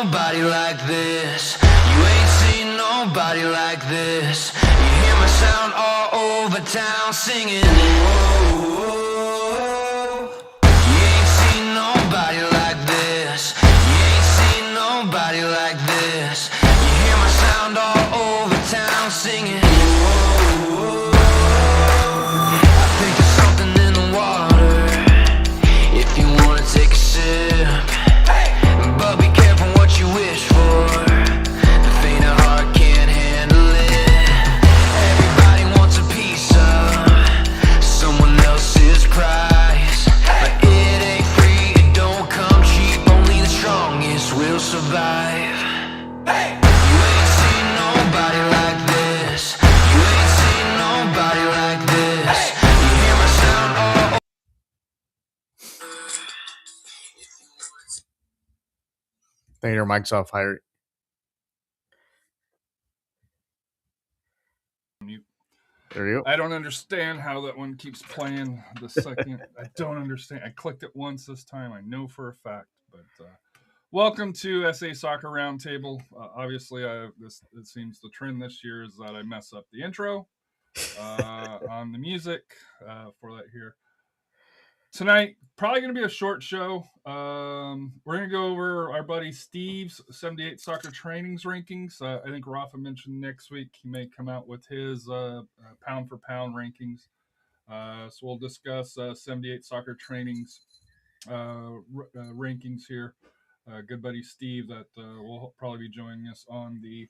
nobody like this. You ain't seen nobody like this. You hear my sound all over town singing. Whoa. You ain't seen nobody like this. You ain't seen nobody like this. You hear my sound all over town singing. Whoa. I think there's something in the water. If you wanna take a sip, but be careful what you wish for. The faint of heart can't handle it. Everybody wants a piece of someone else's prize, but it ain't free, it don't come cheap. Only the strongest will survive. You ain't seen nobody like this. You ain't seen nobody like this. You hear my sound all. I think your mic's off, Harry. There you go. I don't understand how that one keeps playing the second. I don't understand. I clicked it once this time. I know for a fact. But welcome to SA Soccer Roundtable. Obviously, it seems the trend this year is that I mess up the intro on the music for that here. Tonight, probably going to be a short show. We're going to go over our buddy Steve's 78 soccer trainings rankings. I think Rafa mentioned next week he may come out with his pound for pound rankings. So we'll discuss 78 soccer trainings rankings here. Good buddy Steve that will probably be joining us on the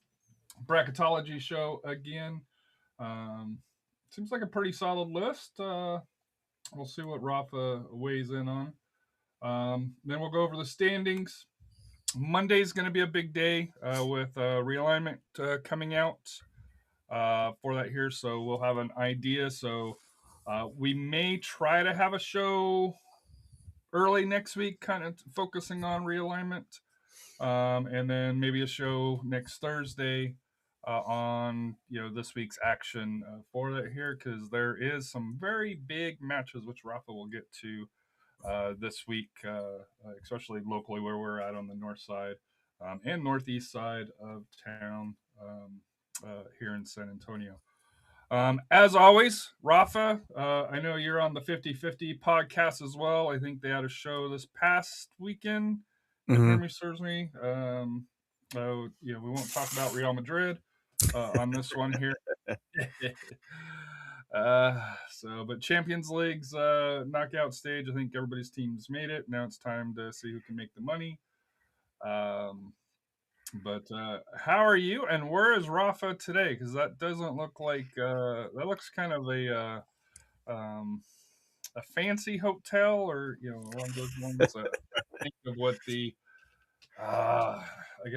bracketology show again. Seems like a pretty solid list. We'll see what Rafa weighs in on. Then we'll go over the standings. Monday's going to be a big day with realignment coming out for that here. So we'll have an idea. So we may try to have a show early next week, kind of focusing on realignment. And then maybe a show next Thursday on this week's action for that here, because there is some very big matches which Rafa will get to this week, especially locally where we're at on the north side and northeast side of town here in San Antonio. As always, Rafa, I know you're on the 50-50 podcast as well. I think they had a show this past weekend, if memory serves me. We won't talk about Real Madrid on this one here. But Champions League's knockout stage, I think everybody's team's made it. Now it's time to see who can make the money. But how are you, and where is Rafa today? Because that doesn't look like that looks kind of a fancy hotel, or along those lines. Think of what the I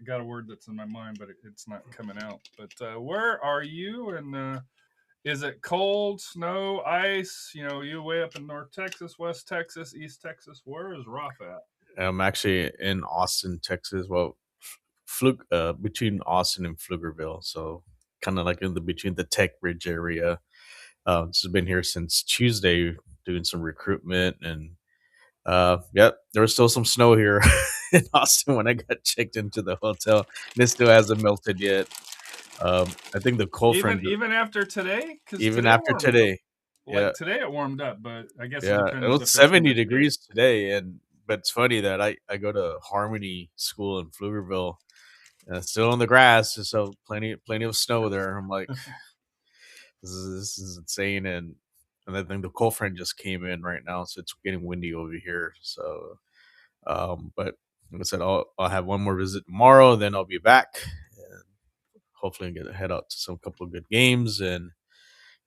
got a word that's in my mind, but it's not coming out. But where are you? And is it cold, snow, ice? You way up in North Texas, West Texas, East Texas. Where is Rafa at? I'm actually in Austin, Texas. Well, between Austin and Pflugerville, so kind of like between the Tech Bridge area. Just been here since Tuesday doing some recruitment, and there was still some snow here in Austin when I got checked into the hotel, and it still hasn't melted yet. I think the cold front even after today. Even after today, today it warmed up, but I guess it was 70 degrees today, but it's funny that I go to Harmony School in Pflugerville. Still on the grass, so plenty of snow there. I'm like, this is insane, and I think the cold front just came in right now, so it's getting windy over here. So, but like I said, I'll have one more visit tomorrow, then I'll be back, and hopefully head out to some couple of good games, and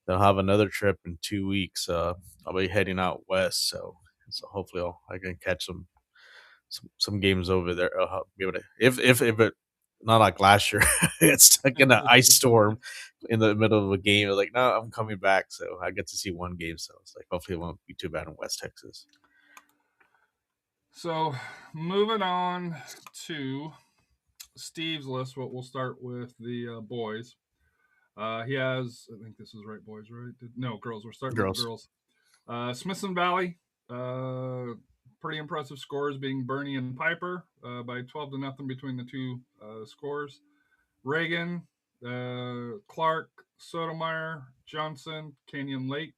they'll have another trip in 2 weeks. I'll be heading out west, so hopefully I can catch some games over there. I'll be able to, if it. Not like last year, it's stuck in an ice storm in the middle of a game. I was like, no, I'm coming back. So I get to see one game. So it's like, hopefully it won't be too bad in West Texas. So moving on to Steve's list, we'll start with the boys. He has, I think this is right, boys, right? No, girls. We're starting with girls. Smithson Valley, pretty impressive scores, being Bernie and Piper by 12-0 between the two scores. Reagan, Clark, Sotomayor, Johnson, Canyon Lake,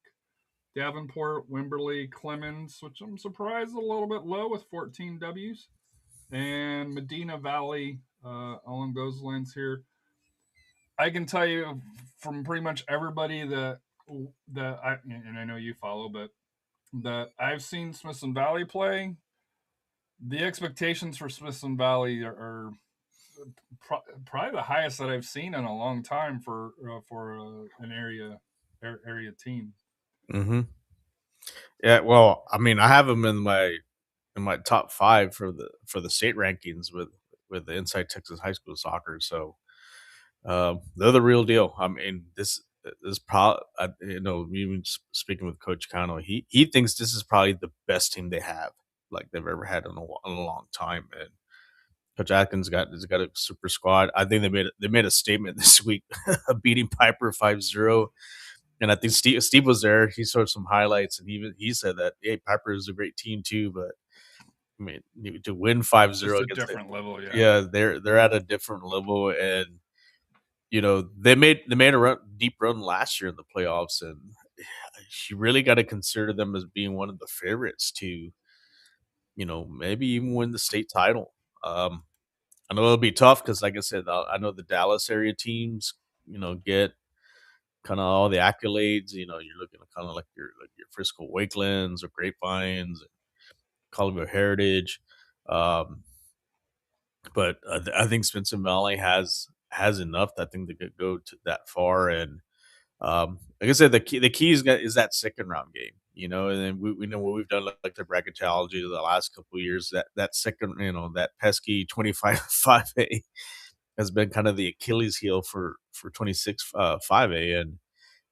Davenport, Wimberley, Clemens, which I'm surprised a little bit low with 14 W's, and Medina Valley along those lines here. I can tell you from pretty much everybody that I know you follow, but that I've seen Smithson Valley play, the expectations for Smithson Valley are probably the highest that I've seen in a long time for an area team. Mm-hmm. Yeah, well, I mean, I have them in my top 5 for the state rankings with the Inside Texas High School Soccer. So they're the real deal. I mean, this probably, even speaking with Coach Cano, he thinks this is probably the best team they have, like they've ever had in a long time. And Coach Atkins has got a super squad. I think they made a statement this week, beating Piper 5-0. And I think Steve was there. He saw some highlights, and he said that, hey, Piper is a great team too, but I mean, to win 5-0 Just a against different level, yeah, they're at a different level, and they made a deep run last year in the playoffs, and you really got to consider them as being one of the favorites to, maybe even win the state title. I know it'll be tough because, like I said, I know the Dallas area teams, get kind of all the accolades. You're looking at kind of like your Frisco Wakelands or Grapevines, Colleyville Heritage. But I think Spencer Valley has enough. I think they could go to that far. And like I said, the key is that second round game. And then we know what we've done, like the bracketology the last couple of years. That second, that pesky 25-5A has been kind of the Achilles heel for 26 5A. And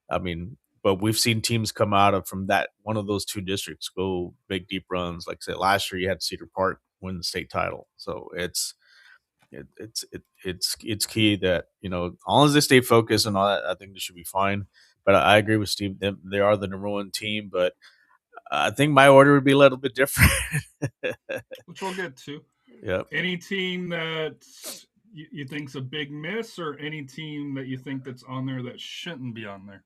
I mean, but we've seen teams come out of from that one of those two districts go big deep runs. Like I said, last year you had Cedar Park win the state title, so it's key that as long as they stay focused and all that, I think they should be fine. But I agree with Steve; they are the number one team. But I think my order would be a little bit different, which we'll get to. Yep. Any team that you think's a big miss, or any team that you think that's on there that shouldn't be on there?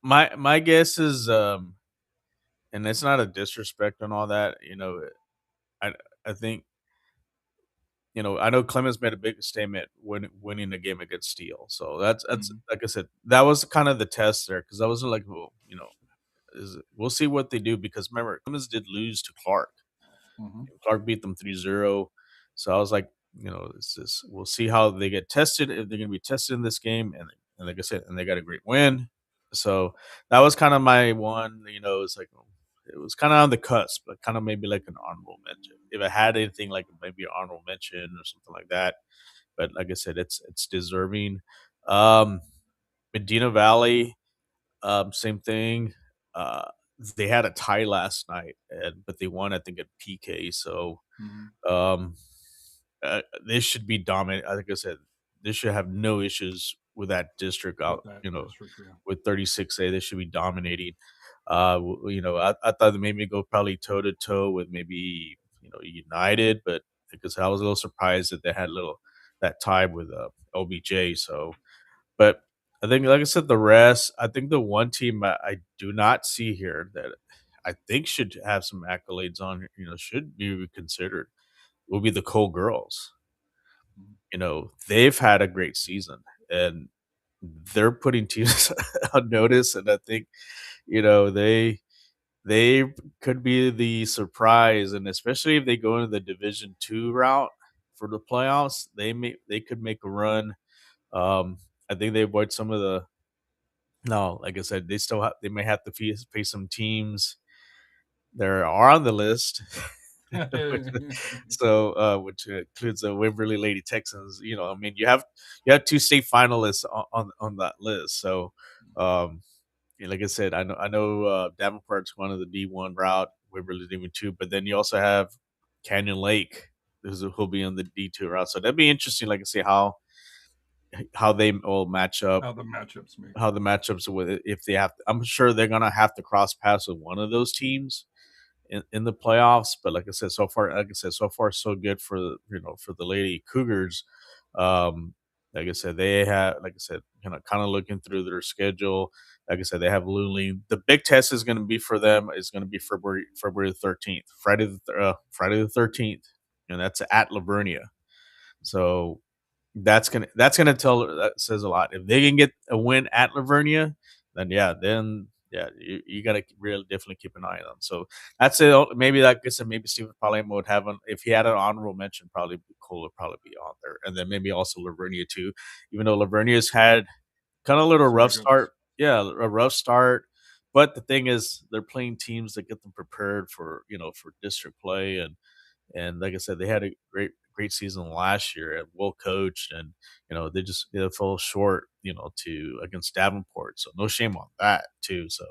My guess is, and it's not a disrespect and all that. I think, I know Clemens made a big statement when winning the game against Steele. So that's like I said, that was kind of the test there, because I wasn't like, well, we'll see what they do, because remember, Clemens did lose to Clark. Mm-hmm. Clark beat them 3-0. So I was like, we'll see how they get tested, if they're going to be tested in this game. And like I said, and they got a great win. So that was kind of my one, it's like, it was kind of on the cusp, but kind of maybe like an honorable mention. If I had anything like maybe an honorable mention or something like that. But like I said, it's deserving. Medina Valley, same thing. They had a tie last night, but they won, I think, at PK. So they should be dominant. Like I said, they should have no issues with that district out. With 36A, they should be dominating. I thought they made me go probably toe to toe with maybe United, but because I was a little surprised that they had that tie with OBJ. So, but I think, like I said, the rest. I think the one team I do not see here that I think should have some accolades on, should be considered, will be the Cole girls. They've had a great season, and they're putting teams on notice, and I think they could be the surprise, and especially if they go into the Division II route for the playoffs, they could make a run. I think they avoid some of the. No, like I said, they may have to face some teams that are on the list. So, which includes the Wimberley Lady Texans. I mean, you have 2 state finalists on that list. So, like I said, I know Davenport's one of the D1 route, Wimberley D2, but then you also have Canyon Lake, who'll be on the D2 route. So that'd be interesting. Like I say, how how they will match up, How the matchups make. how the matchups with it, if they have. I'm sure they're gonna have to cross paths with one of those teams in the playoffs. But like I said, so far so good for for the Lady Cougars. Like I said, they have, like I said, kind of looking through their schedule. Like I said, they have Luling. The big test is going to be for them is going to be February 13th, Friday the 13th, and that's at Livernia. So that's gonna tell, that says a lot. If they can get a win at Livernia, then you gotta really definitely keep an eye on them. So that's it. Maybe, like I said, maybe Stephen Palema would have if he had an honorable mention, probably Cole would probably be on there, and then maybe also Livernia too. Even though Livernia's had kind of a little Some rough hiccups. start, yeah, a rough start. But the thing is, they're playing teams that get them prepared for for district play, and like I said, they had a great season last year and well coached, and they fell short, to against Davenport. So no shame on that too. So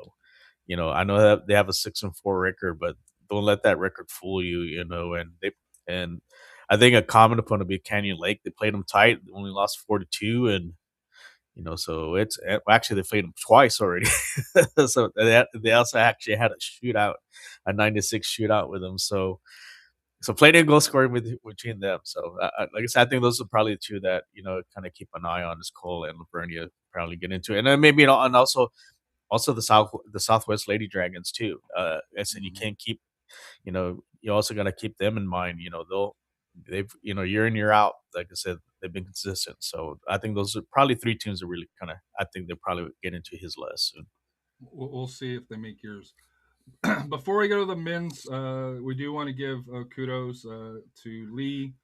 I know that they have a 6-4 record, but don't let that record fool you. And I think a common opponent would be Canyon Lake. They played them tight, they only lost 4-2, and so actually they played them twice already. So they also actually had a shootout, a 9-6 shootout with them. So plenty of goal scoring between them. So like I said, I think those are probably the two that kind of keep an eye on, is Cole and Livernia probably get into it, and then maybe and also the Southwest Lady Dragons too. I said you can't keep you also got to keep them in mind. They've year in year out, like I said, they've been consistent. So I think those are probably three teams that really kind of, I think they'll probably get into his list soon. We'll see if they make yours. Before we go to the men's, we do want to give kudos to Lee.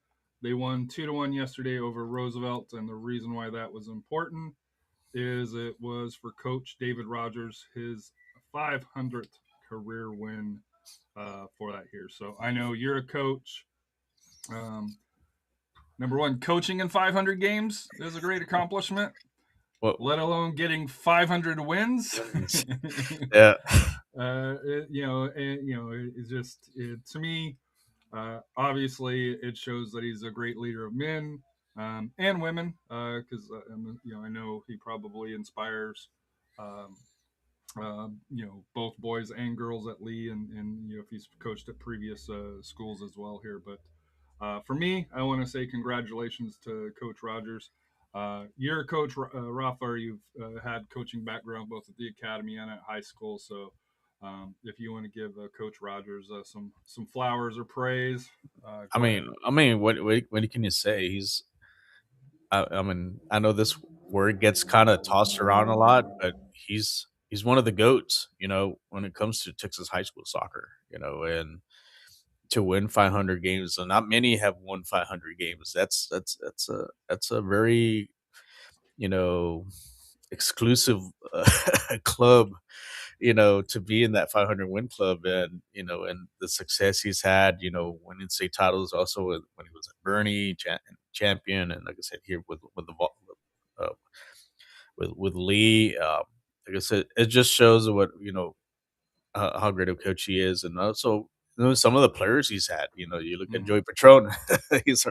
They won 2-1 yesterday over Roosevelt, and the reason why that was important is it was for Coach David Rogers, his 500th career win for that year. So I know you're a coach. Number one, coaching in 500 games is a great accomplishment, Well, let alone getting 500 wins. yeah. It's just to me, obviously, it shows that he's a great leader of men and women. Because I know he probably inspires, um, both boys and girls at Lee, and if he's coached at previous schools as well here. But for me, I want to say congratulations to Coach Rogers. You're a coach, Rafa. You've had coaching background both at the academy and at high school. So, if you want to give Coach Rogers some flowers or praise, go ahead. What can you say? I know this word gets kind of tossed around a lot, but he's one of the goats, when it comes to Texas high school soccer, and to win 500 games, and not many have won 500 games. That's a very, you know, exclusive club, to be in that 500 win club, and the success he's had, winning state titles also when he was at Bernie, champion, and like I said here with the uh, with Lee. Like I said, it just shows what how great a coach he is, and also some of the players he's had. You look at Mhm. Joey Patron; he's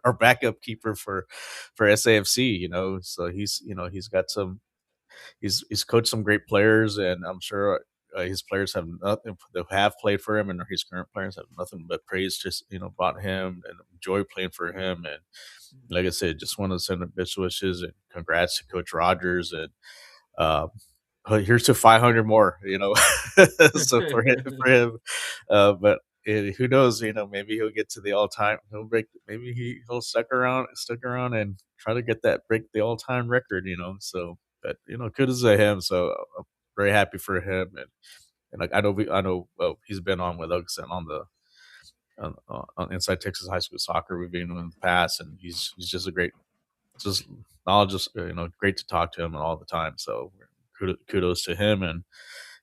our backup keeper for SAFC. So he's got some. He's coached some great players, and I'm sure his players have nothing. They have played for him, and his current players have nothing but praise just about him and enjoy playing for him. And like I said, just want to send best wishes and congrats to Coach Rogers, and uh, here's to 500 more. So for him, but. Who knows? Maybe he'll get to the all-time. He'll break. Maybe he'll stick around, and try to break the all-time record. So, but kudos to him. So I'm very happy for him, and like I know. Well, he's been on with us and on Inside Texas High School Soccer. We've been in the past, and he's just a great, just knowledge. Great to talk to him all the time. So kudos to him, and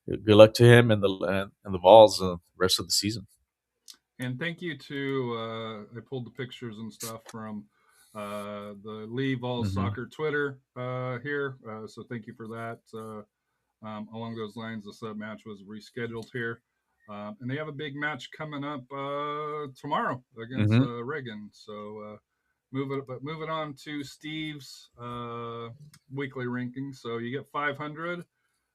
good luck to him and the Vols the rest of the season. And thank you to I pulled the pictures and stuff from the Lee Vols Mhm. Soccer Twitter here. So thank you for that. Along those lines, the sub match was rescheduled here. And they have a big match coming up tomorrow against Mhm. Reagan. So moving on to Steve's weekly rankings. So you get 500,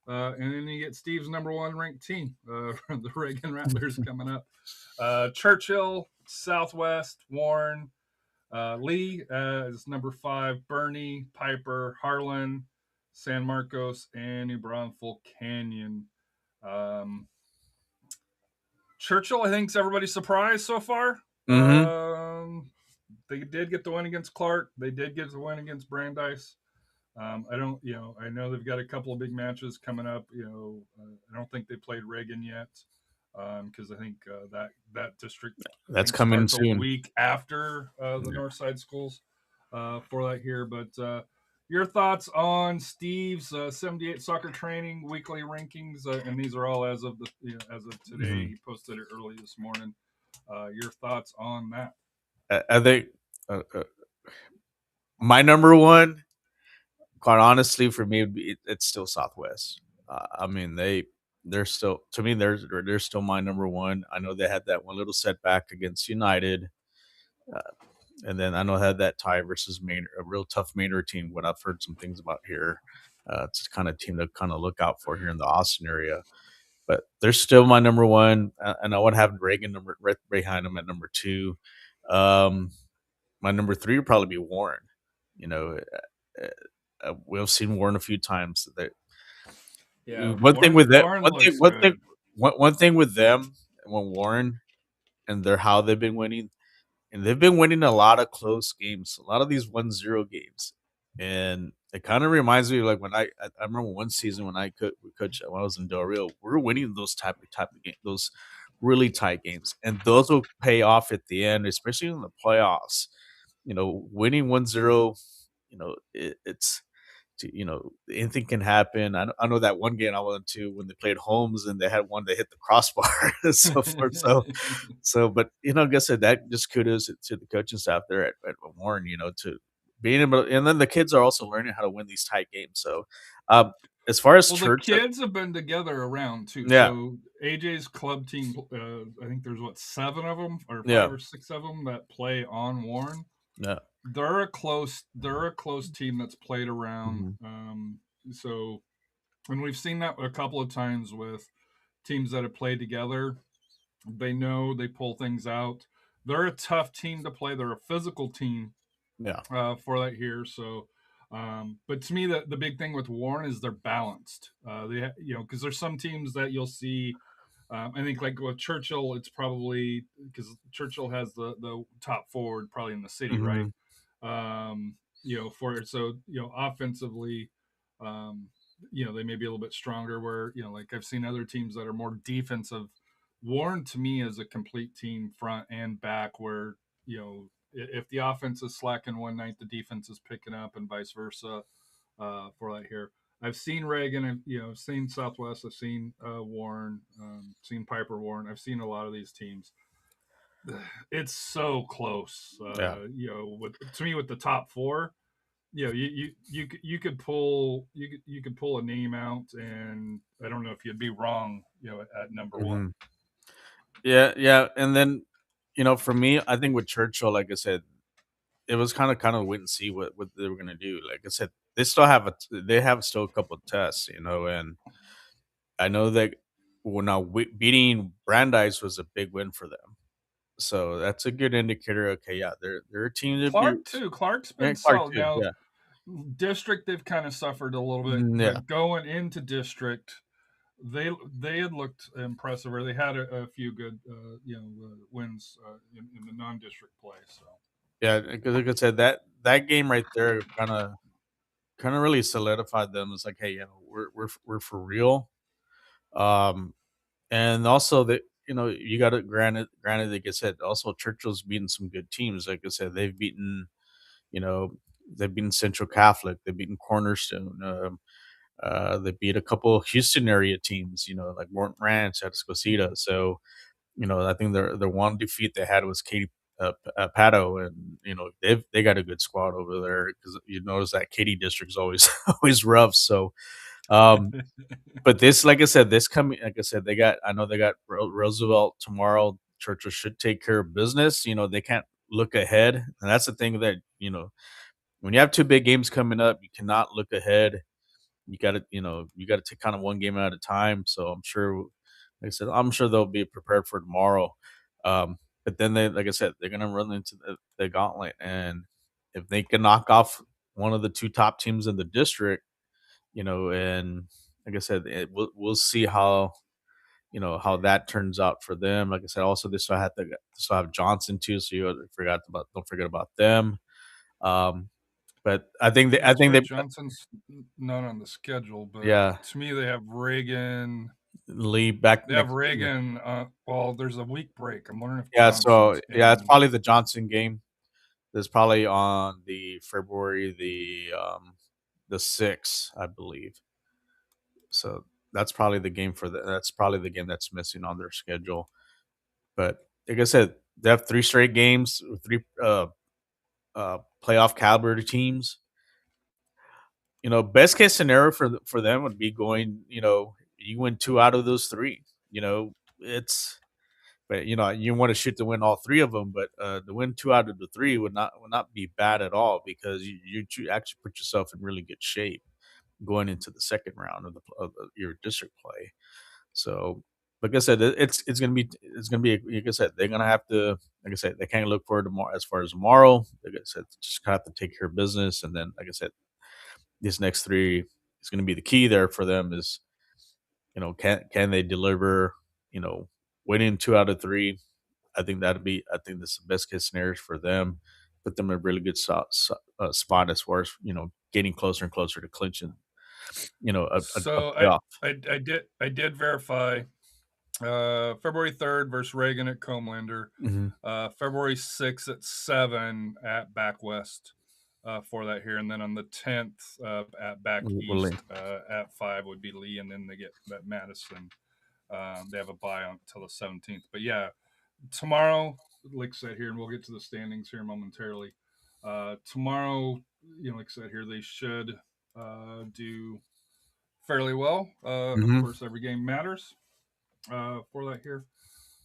and then you get Steve's number one ranked team, the Reagan Rattlers coming up. Churchill, Southwest, Warren, Lee is number 5, Bernie, Piper, Harlan, San Marcos, and New Braunfels Canyon. Churchill, I think, is everybody's surprise so far. They did get the win against Clark. They did get the win against Brandeis. I know they've got a couple of big matches coming up. I don't think they played Reagan yet because I think that district that's coming soon. a week after the Northside schools for that here. But your thoughts on Steve's 78 soccer training weekly rankings, and these are all as of today. He posted it early this morning. Your thoughts on that? I think my number one, quite honestly, for me, it's still Southwest. I mean, they're still, to me, they're still my number one. I know they had that one little setback against United, and then I know they had that tie versus a real tough Maynard team. What I've heard some things about here, it's the kind of team to kind of look out for here in the Austin area. But they're still my number one, and I would have Reagan right behind them at number 2. My number 3 would probably be Warren. We've seen Warren a few times. One thing with them, when Warren and how they've been winning, and they've been winning a lot of close games, a lot of these 1-0 games, and it kind of reminds me of like when I remember one season when I was in Del Rio, we were winning those type of games, those really tight games, and those will pay off at the end, especially in the playoffs. Winning 1-0, it's anything can happen. I know that one game I went to when they played Holmes and they had one that hit the crossbar and so forth. But like I said, that just kudos to the coaching staff there at Warren, to being able, and then the kids are also learning how to win these tight games. So as far as the kids have been together around too. Yeah. So AJ's club team, I think there's 7 of them or 5 or 6 of them that play on Warren. Yeah. They're a close team that's played around. So, and we've seen that a couple of times with teams that have played together. They know they pull things out. They're a tough team to play. They're a physical team. Yeah. For that here. So, but to me, the big thing with Warren is they're balanced. Because there's some teams that you'll see. I think like with Churchill, it's probably because Churchill has the top forward probably in the city, right? Offensively, they may be a little bit stronger where, like I've seen other teams that are more defensive. Warren to me is a complete team front and back where, if the offense is slacking one night, the defense is picking up and vice versa for that here. I've seen Reagan, I've seen Southwest, I've seen Warren, seen Piper Warren. I've seen a lot of these teams. It's so close. To me, with the top 4, you could pull a name out, and I don't know if you'd be wrong, at number 1. Yeah, and then for me, I think with Churchill, like I said, it was kind of wait and see what they were gonna do. Like I said, they still have a couple of tests, and I know that beating Brandeis was a big win for them. So that's a good indicator. Okay, yeah, they're a team. Clark's been solid. Now, district, they've kind of suffered a little bit. Yeah. But going into district, they had looked impressive, or they had a few good wins in the non-district play. So yeah, because like I said, that game right there kind of really solidified them. It's like, hey, we're for real. And also that you got to granted, like I said, also Churchill's beaten some good teams. Like I said, they've beaten Central Catholic, they've beaten Cornerstone. They beat a couple of Houston area teams, like Morton Ranch, Atascocita. So, I think their one defeat they had was Katy Pato, and they got a good squad over there because you notice that Katy district is always rough. So, but this, like I said, I know they got Roosevelt tomorrow. Churchill should take care of business. They can't look ahead, and that's the thing that when you have two big games coming up, you cannot look ahead. You got to you got to take kind of one game at a time. So I'm sure, like I said, I'm sure they'll be prepared for tomorrow. But then like I said, they're gonna run into the gauntlet, and if they can knock off one of the two top teams in the district, and like I said, we'll see how how that turns out for them. Like I said, also they still have Johnson too, so don't forget about them. Um, but I That's think right. they Johnson's not on the schedule, but yeah, to me, they have Reagan. Lee back They have next. Reagan. Well, there's a week break. I'm wondering if Yeah, so Johnson's yeah, it's in. probably the Johnson game. That's probably on the February the 6th, I believe. So that's probably the game that's missing on their schedule. But like I said, they have three straight games, three playoff caliber teams. Best case scenario for them would be going. You win two out of those three. It's but you want to shoot to win all three of them. But to win two out of the three would not be bad at all because you actually put yourself in really good shape going into the second round of your district play. So, like I said, it's gonna be like I said, they're gonna have to, like I said, they can't look forward to more as far as tomorrow. Like I said, just have to take care of business, and then like I said, these next three is gonna be the key there for them. Is can they deliver? Winning two out of three. I think that's the best case scenario for them. Put them in a really good spot as far as getting closer and closer to clinching a So playoff. I did verify. February 3rd versus Reagan at Comelander. Mhm. February 6th at 7 at Back West for that here. And then on the 10th at Back Will East Lee. at 5 would be Lee. And then they get that Madison. They have a bye until the 17th. But yeah, tomorrow, like I said here, and we'll get to the standings here momentarily. Tomorrow, like I said here, they should do fairly well. Of Mhm. course, every game matters for that here.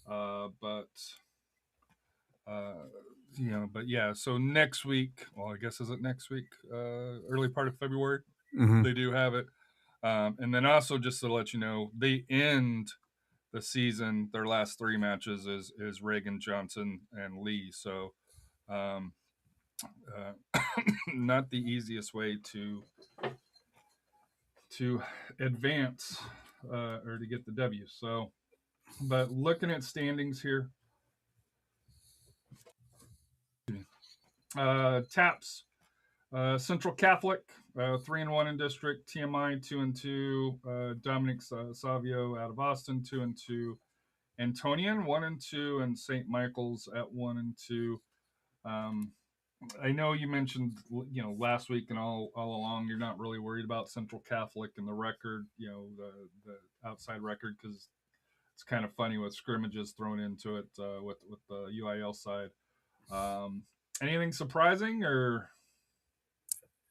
But but yeah. So next week, well, I guess is it next week? Early part of February, Mhm. they do have it. And then also just to let you know, they end the season. Their last three matches is Reagan, Johnson, and Lee. So not the easiest way to advance or to get the W. So, but looking at standings here, TAPPS, Central Catholic, 3-1 in district. TMI 2-2. Dominic Savio out of Austin 2-2. Antonian 1-2, and St. Michael's at 1-2. I know you mentioned last week and all along you're not really worried about Central Catholic and the record, the outside record, because it's kind of funny with scrimmages thrown into it with the UIL side. Anything surprising or?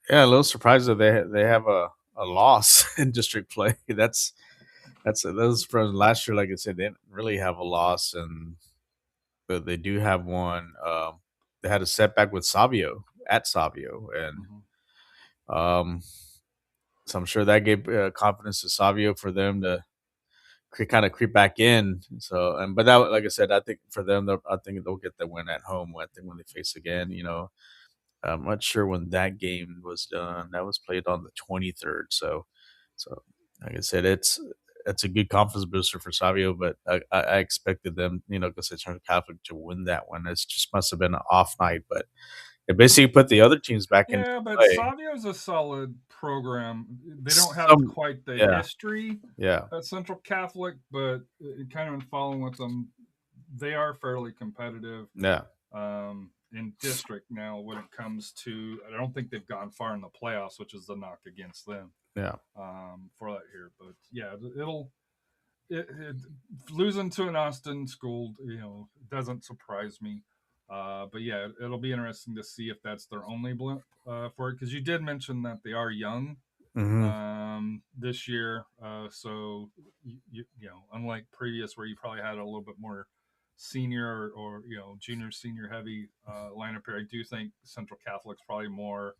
Yeah, a little surprised that they have a loss in district play. That was from last year. Like I said, they didn't really have a loss, but they do have one. They had a setback with Savio at Savio, and um, so I'm sure that gave confidence to Savio for them to kind of creep back in. So, but that, like I said, I think for them, I think they'll get the win at home. I think when they face again, I'm not sure when that game was done. That was played on the 23rd. So like I said, it's a good confidence booster for Savio, but I expected them, because they turned Catholic to win that one. It just must have been an off night, but it basically put the other teams back into Yeah, but play. Savio's a solid program. They don't have Some, quite the yeah, history yeah, at Central Catholic, but kind of following with them, they are fairly competitive yeah, in district now. When it comes to, I don't think they've gone far in the playoffs, which is the knock against them yeah. for that here. But yeah, losing to an Austin school, doesn't surprise me. But yeah, it'll be interesting to see if that's their only blimp for it, because you did mention that they are young Hmm. this year. So unlike previous where you probably had a little bit more senior or junior senior heavy lineup here. I do think Central Catholic's probably more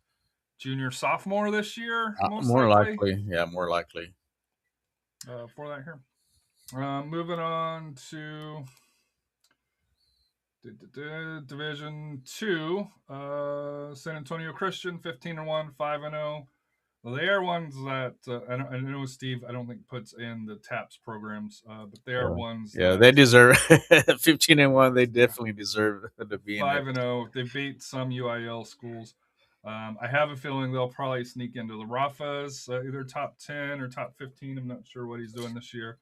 junior sophomore this year, most More likely. likely. Yeah, more likely. For that here. Moving on to Division 2, San Antonio Christian 15-1, 5-0. Well, they are ones that I know Steve. I don't think puts in the TAPPS programs, but they are ones. Yeah, that, they deserve 15-1. They definitely deserve to be in 5-0. They beat some UIL schools. I have a feeling they'll probably sneak into the Rafas, either top 10 or top 15. I'm not sure what he's doing this year.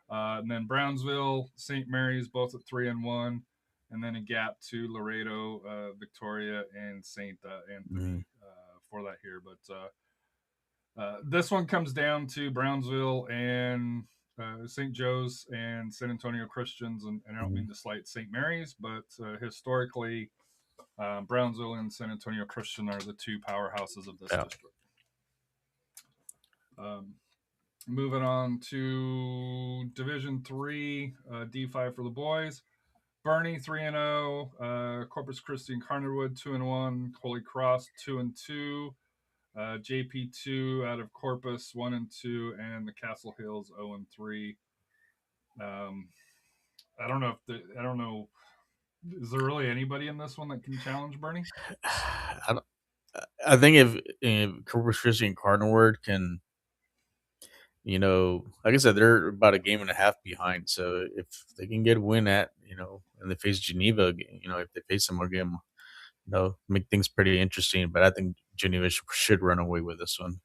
And then Brownsville, St. Mary's, both at 3-1, and then a gap to Laredo, Victoria, and St. Anthony for that here. But this one comes down to Brownsville and St. Joe's and San Antonio Christians, and I don't mean to slight St. Mary's, but historically, Brownsville and San Antonio Christian are the two powerhouses of this district. Moving on to Division 3, D5 for the boys. Bernie 3-0, Corpus Christi and Carnerwood 2-1, Holy Cross 2-2, JP2 out of Corpus 1-2, and the Castle Hills 0-3. I don't know. Is there really anybody in this one that can challenge Bernie? I think if Corpus Christi and Cardinal can, like I said, they're about a game and a half behind. So if they can get a win and they face Geneva, if they face them again, make things pretty interesting. But I think Geneva should run away with this one.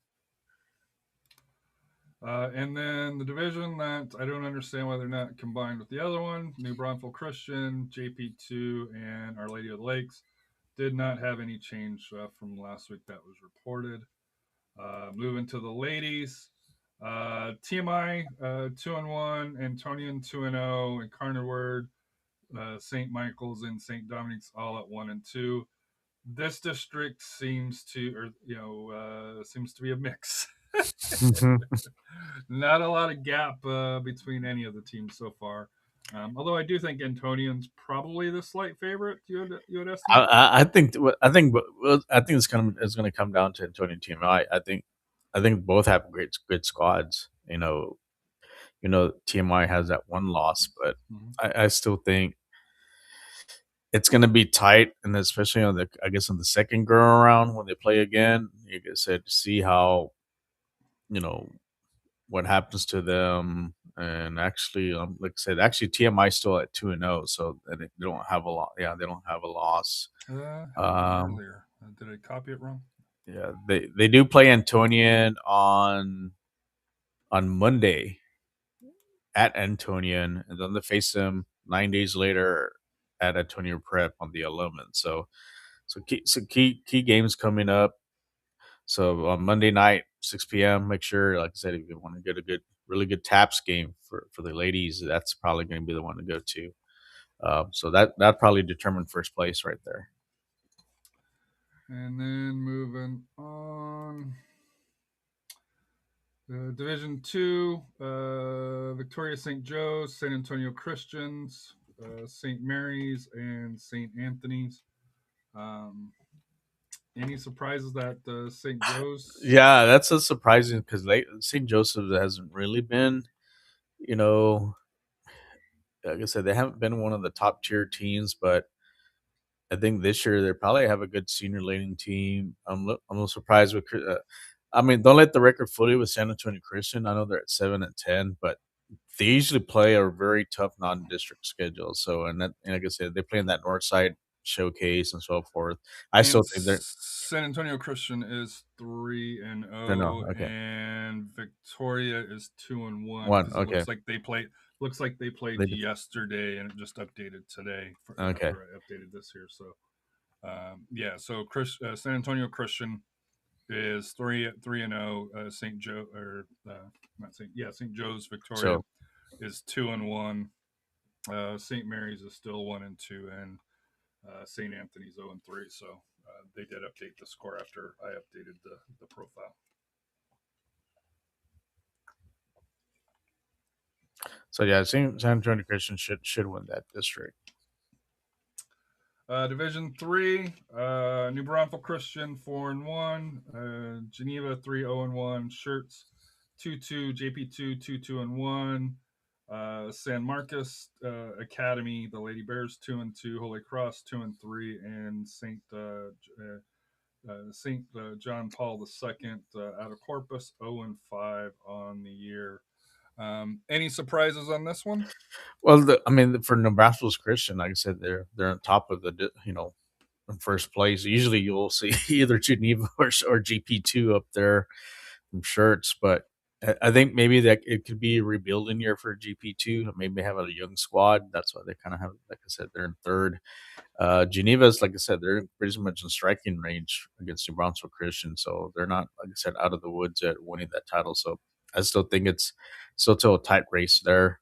And then the division that I don't understand why they're not combined with the other one, New Braunfels Christian, JP2, and Our Lady of the Lakes, did not have any change from last week that was reported. Moving to the ladies, TMI 2-1, Antonian 2-0, and Carnerword, St. Michael's and St. Dominic's all at 1-2. This district seems to be a mix. Not a lot of gap between any of the teams so far. Although I do think Antonian's probably the slight favorite. You would estimate? I think it's going to come down to Antonio team. I think both have good squads. TMI has that one loss, but I still think it's going to be tight, and especially on the second go around when they play again. You said see how what happens to them. And actually, like I said, TMI still at 2-0, so they don't have a lot. Yeah, they don't have a loss. Earlier, did I copy it wrong? Yeah, they do play Antonian on Monday at Antonian, and then they face them 9 days later at Antonio Prep on the 11th. So key games coming up. So on Monday night, 6 p.m., make sure, like I said, if you want to get a really good TAPPS game for the ladies, that's probably going to be the one to go to. So that probably determined first place right there. And then moving on. Division 2, Victoria St. Joe's, San Antonio Christians, St. Mary's, and St. Anthony's. Any surprises that St. Joe's? Yeah, that's a surprising because St. Joseph's hasn't really been, like I said, they haven't been one of the top tier teams, but I think this year they probably have a good senior leading team. I'm a little surprised with. Don't let the record fool you with San Antonio Christian. I know they're at 7-10, but they usually play a very tough non-district schedule. So, and like I said, they play in that North Side showcase and so forth. I still think they're San Antonio Christian is 3-0, okay. And Victoria is 2-1. Okay. Looks like they played yesterday, and it just updated today. Okay. After I updated this here, so So San Antonio Christian is 3-0. St. Joe's Victoria is 2-1. St. Mary's is still 1-2, and St. Anthony's 0-3. So they did update the score after I updated the profile. So yeah, San Antonio Christian should win that district. Division 3, New Braunfels Christian 4-1, Geneva 3-0-1, Shirts 2-2, JP2 2-2-1, San Marcos Academy, the Lady Bears 2-2, Holy Cross 2-3, and Saint John Paul II out of Corpus 0-5 on the year. Any surprises on this one? Well, I mean, for Nebraska's Christian, like I said, they're on top of in first place. Usually, you'll see either Geneva or GP2 up there from Shirts, but I think maybe that it could be a rebuilding year for GP2. Maybe have a young squad. That's why they kind of have, like I said, they're in third. Geneva's, like I said, they're pretty much in striking range against New Braunfels Christian, so they're not, like I said, out of the woods at winning that title. So I still think it's still a tight race there,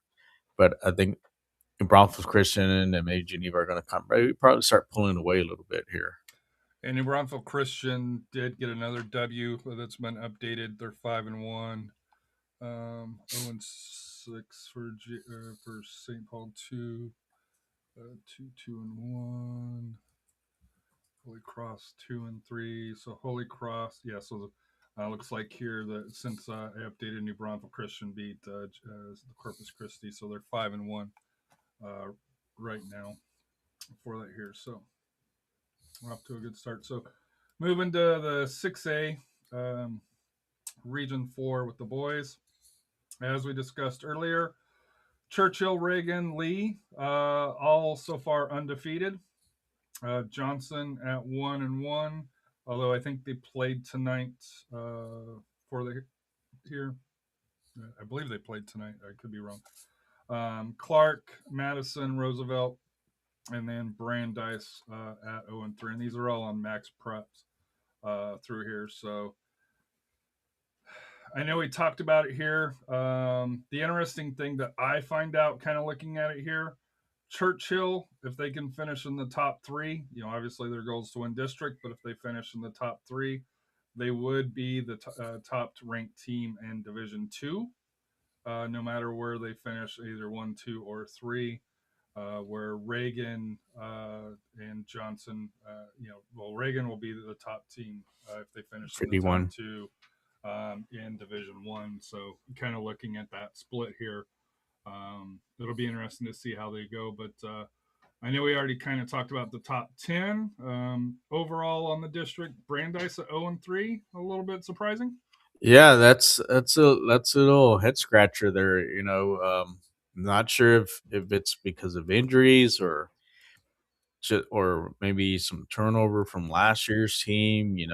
but I think New Braunfels Christian and maybe Geneva are going to probably start pulling away a little bit here. And New Braunfels Christian did get another W that's been updated. They're 5-1, 0-6 for St. Paul 2, 2-2-1. Holy Cross 2-3. So Holy Cross, yeah. So looks like here that since I updated, New Braunfels Christian beat the Corpus Christi, so they're 5-1 right now for that here. So we're off to a good start. So moving to the 6A, Region 4 with the boys. As we discussed earlier, Churchill, Reagan, Lee, all so far undefeated. Johnson at 1-1, although I think they played tonight for the here. I believe they played tonight. I could be wrong. Clark, Madison, Roosevelt, and then Brandeis at 0-3, and these are all on max preps through here. So I know we talked about it here. The interesting thing that I find out kind of looking at it here, Churchill, if they can finish in the top 3, obviously their goal is to win district, but if they finish in the top 3, they would be the top ranked team in Division 2, no matter where they finish, either 1, 2, or 3. Where Reagan and Johnson, Reagan will be the top team if they finish in the top 2 in Division 1. So kind of looking at that split here, it'll be interesting to see how they go. But I know we already kind of talked about the top 10 overall on the district. Brandeis at 0-3, a little bit surprising. Yeah, that's a little head scratcher there. Not sure if it's because of injuries or maybe some turnover from last year's team. And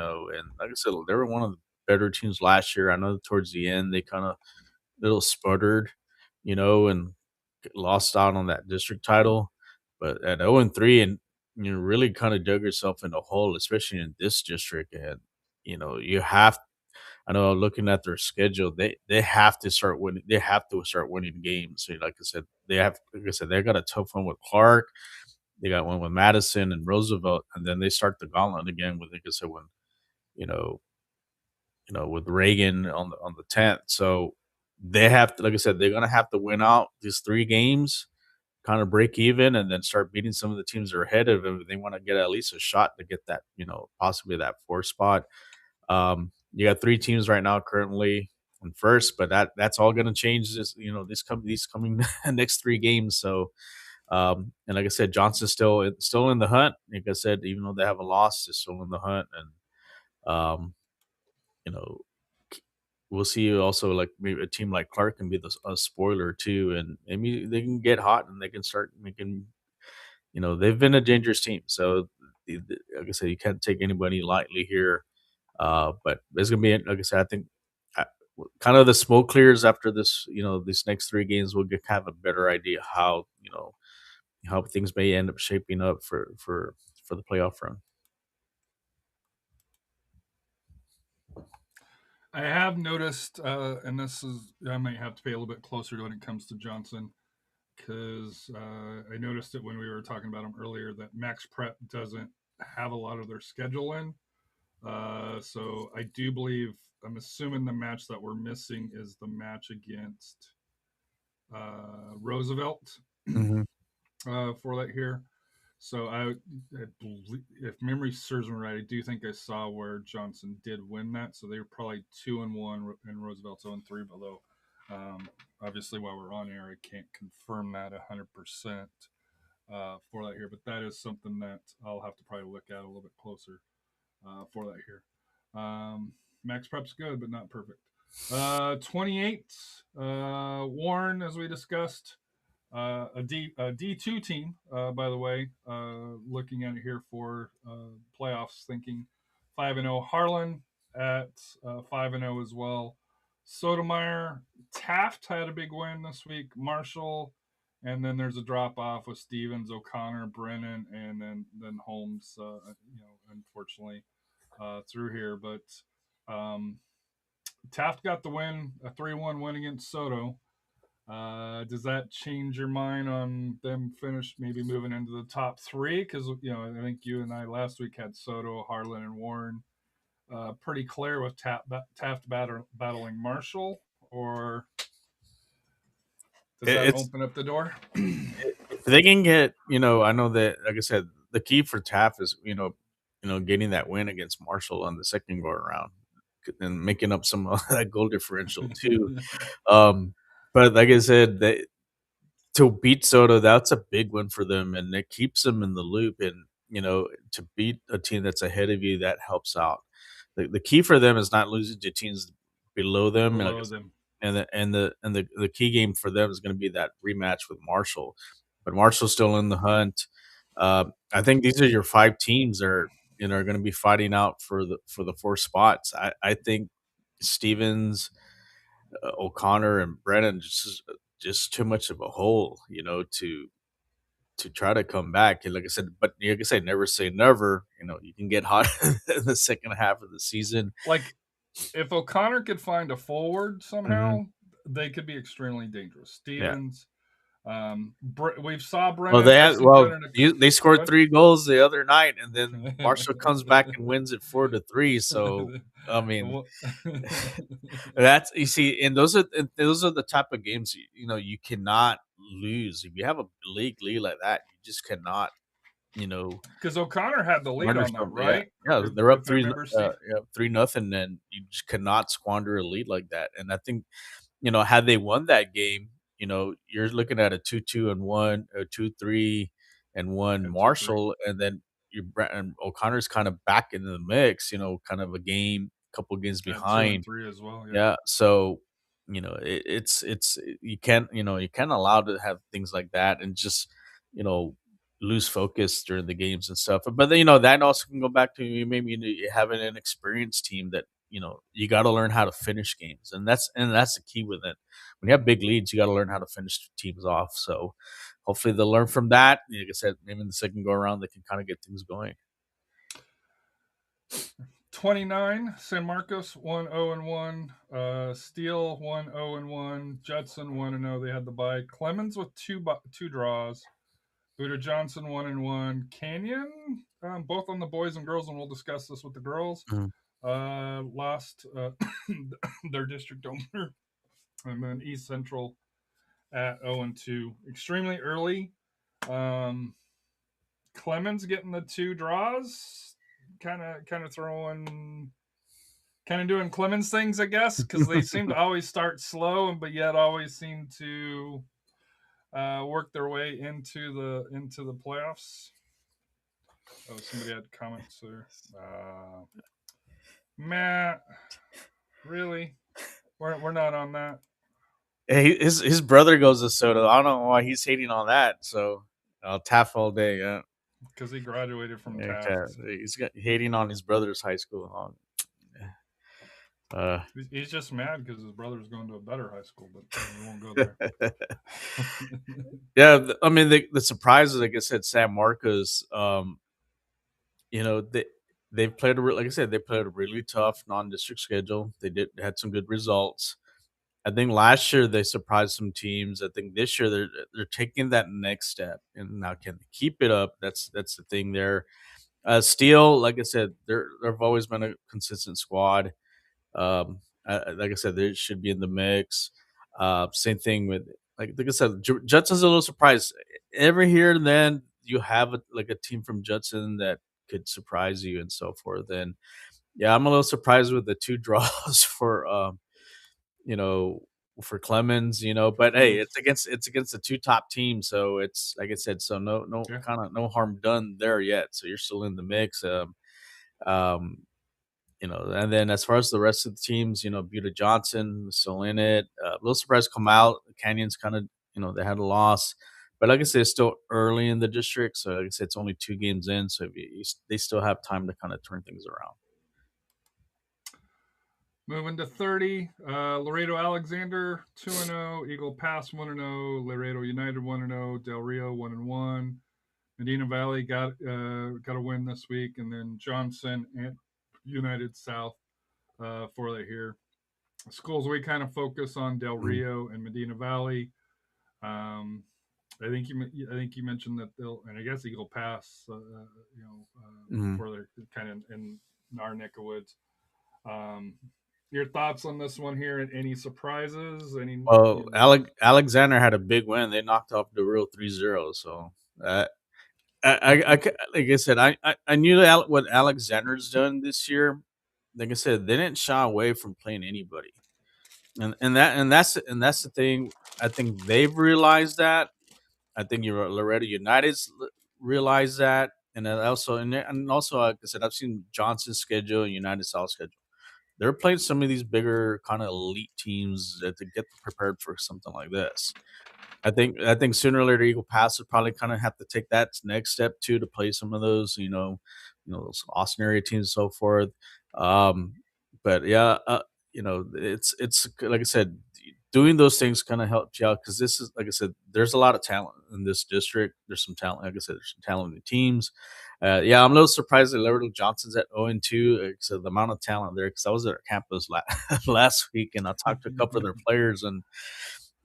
like I said, they were one of the better teams last year. I know towards the end they kind of little sputtered, and lost out on that district title. But at 0-3, and really kind of dug yourself in a hole, especially in this district. And you have. I know looking at their schedule, they have to start winning. They have to start winning games. So like I said, they got a tough one with Clark. They got one with Madison and Roosevelt, and then they start the gauntlet again with, like I said, when you know, with Reagan on the 10th. So they have to, like I said, they're gonna have to win out these 3 games, kind of break even, and then start beating some of the teams that are ahead of them. They want to get at least a shot to get that, possibly that 4th spot. You got 3 teams right now currently in first, but that's all going to change these coming next 3 games. So, and like I said, Johnson's still in the hunt. Like I said, even though they have a loss, they're still in the hunt, and you know, we'll see. Also, like maybe a team like Clark can be a spoiler too, and maybe they can get hot and they can start making. They've been a dangerous team, so like I said, you can't take anybody lightly here. But it's gonna be, like I said, I think kind of the smoke clears after this. These next 3 games, we'll have a better idea how things may end up shaping up for the playoff run. I have noticed, and I might have to pay a little bit closer when it comes to Johnson, because I noticed it when we were talking about him earlier that Max Prep doesn't have a lot of their schedule in. So I do believe, I'm assuming the match that we're missing is the match against Roosevelt Mm-hmm. for that here. So I believe, if memory serves me right, I do think I saw where Johnson did win that. So they were probably 2-1, and Roosevelt's 0-3. Although, obviously, while we're on air, I can't confirm that 100% for that here. But that is something that I'll have to probably look at a little bit closer for that here. Max Prep's good, but not perfect. 28, Warren, as we discussed. A D2 team, by the way, looking at it here for playoffs, thinking 5-0. Harlan at 5-0 as well. Sotomayor, Taft had a big win this week. Marshall, and then there's a drop off with Stevens, O'Connor, Brennan, and then Holmes. Unfortunately, through here, but Taft got the win, a 3-1 win against Soto. Does that change your mind on them finish maybe moving into the top three? Because I think you and I last week had Soto, Harlan, and Warren pretty clear with Taft battling Marshall, or does that open up the door? If they can get, I know that, like I said, the key for Taft is, getting that win against Marshall on the second go around and making up some of that goal differential too. But like I said, to beat Soto, that's a big win for them, and it keeps them in the loop. And to beat a team that's ahead of you, that helps out. The key for them is not losing to teams below them. And the key game for them is going to be that rematch with Marshall. But Marshall's still in the hunt. I think these are your 5 teams that are going to be fighting out for the 4 spots. I think Stevens, O'Connor, and Brennan just too much of a hole, to try to come back. And like I said, but like I said, never say never. You can get hot in the second half of the season. Like, if O'Connor could find a forward somehow, they could be extremely dangerous. Stevens, we saw Brennan. They scored 3 goals the other night, and then Marshall comes back and wins it 4-3. So I mean, that's, you see, and those are the type of games you cannot lose. If you have a league lead like that, you just cannot. Because O'Connor had the lead on that, right? Yeah, they're up 3-0, and you just cannot squander a lead like that. And I think, had they won that game, you're looking at a 2-2-1, a 2-3-1 Marshall, and then and O'Connor's kind of back into the mix, kind of a couple games behind. 2-3 as well. Yeah. So, it's you can't allow to have things like that and just, lose focus during the games and stuff. But then, that also can go back to maybe having an experienced team that, you got to learn how to finish games. And that's the key with it. When you have big leads, you got to learn how to finish teams off. So hopefully they'll learn from that. Like I said, maybe in the second go around, they can kind of get things going. 29, San Marcos 1-0-1, Steele 1-0-1, Judson 1-0. They had the bye. Clemens with two draws. Buda Johnson 1-1. Canyon, both on the boys and girls, and we'll discuss this with the girls. Lost their district opener, and then East Central at 0-2. Extremely early. Clemens getting the 2 draws, kind of doing Clemens things, I guess, because they seem to always start slow, but yet always seem to work their way into the playoffs. Oh, somebody had comments there. Matt, really? We're not on that. Hey, his brother goes to Soto. I don't know why he's hating on that. So Taft all day, yeah. Because he graduated from Taft. He's hating on his brother's high school. He's just mad because his brother's going to a better high school, but he won't go there. Yeah, I mean the surprises, like I said, San Marcos. They've played like I said, they played a really tough non-district schedule. They had some good results. I think last year they surprised some teams. I think this year they're taking that next step, and now can they keep it up? That's the thing there. Steele, like I said, they've always been a consistent squad. Like I said, they should be in the mix. Same thing with like I said, Judson's a little surprised. Every here and then you have a team from Judson that could surprise you and so forth. And yeah, I'm a little surprised with the 2 draws for you know, for Clemens, but hey, Clemens. it's against the 2 top teams, so it's like I said, so no Yeah. kind of no harm done there yet. So you're still in the mix. Um, and then as far as the rest of the teams, Buda Johnson still in it. A little surprised come out. Canyons kind of, they had a loss, but like I said, it's still early in the district. So like I said, it's only 2 games in, so they still have time to kind of turn things around. Moving to 30, Laredo Alexander 2-0, Eagle Pass 1-0, Laredo United 1-0, Del Rio 1-1. Medina Valley got a win this week, and then Johnson and United South for that here. Schools we kind of focus on Del Rio and Medina Valley. I think you mentioned that they'll, and I guess Eagle Pass, for their kind of in our neck of woods. Your thoughts on this one here? Any surprises? Well, Alexander had a big win. They knocked off the real 3-0. So like I said, I knew what Alexander's done this year. Like I said, they didn't shy away from playing anybody, and that's the thing. I think they've realized that. I think Loretto United's realized that, and then also like I said, I've seen Johnson's schedule and United South schedule. They're playing some of these bigger kind of elite teams to get prepared for something like this. I think sooner or later Eagle Pass would probably kind of have to take that next step too to play some of those, those Austin area teams and so forth. But yeah, it's like I said, doing those things kind of helps you out because this is like I said, there's a lot of talent in this district. There's some talent, like I said, there's some talent in the teams. Yeah, I'm a little surprised that Laredo Johnson's at 0-2. So the amount of talent there, because I was at our campus last week and I talked to a couple of their players and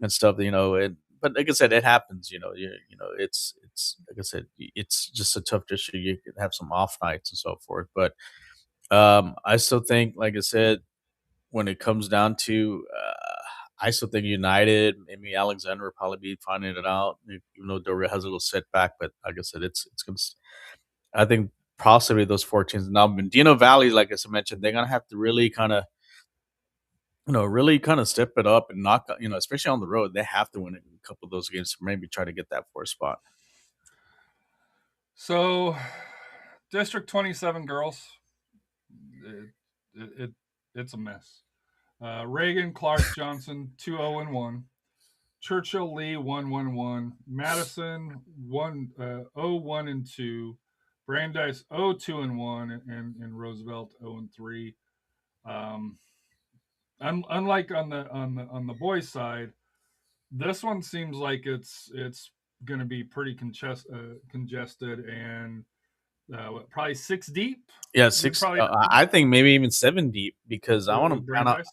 stuff. But like I said, it happens. It's like I said, it's just a tough district. You could have some off nights and so forth. But I still think, like I said, when it comes down to, I still think United, maybe Alexander will probably be finding it out, even though Doria has a little setback. But like I said, it's going to. I think possibly those 4 teams. Now, Medina Valley, like I mentioned, they're going to have to really kind of, really kind of step it up and knock, especially on the road. They have to win a couple of those games to maybe try to get that 4th spot. So, District 27 girls, it's a mess. Reagan, Clark, Johnson 2-0-1. Churchill, Lee 1-1-1. Madison 0-1-2. Brandeis 0-2-1, and Roosevelt 0-3. Unlike on the boys' side, this one seems like it's going to be pretty congested and probably 6 deep. Yeah, 6. I think maybe even 7 deep because I want to count out.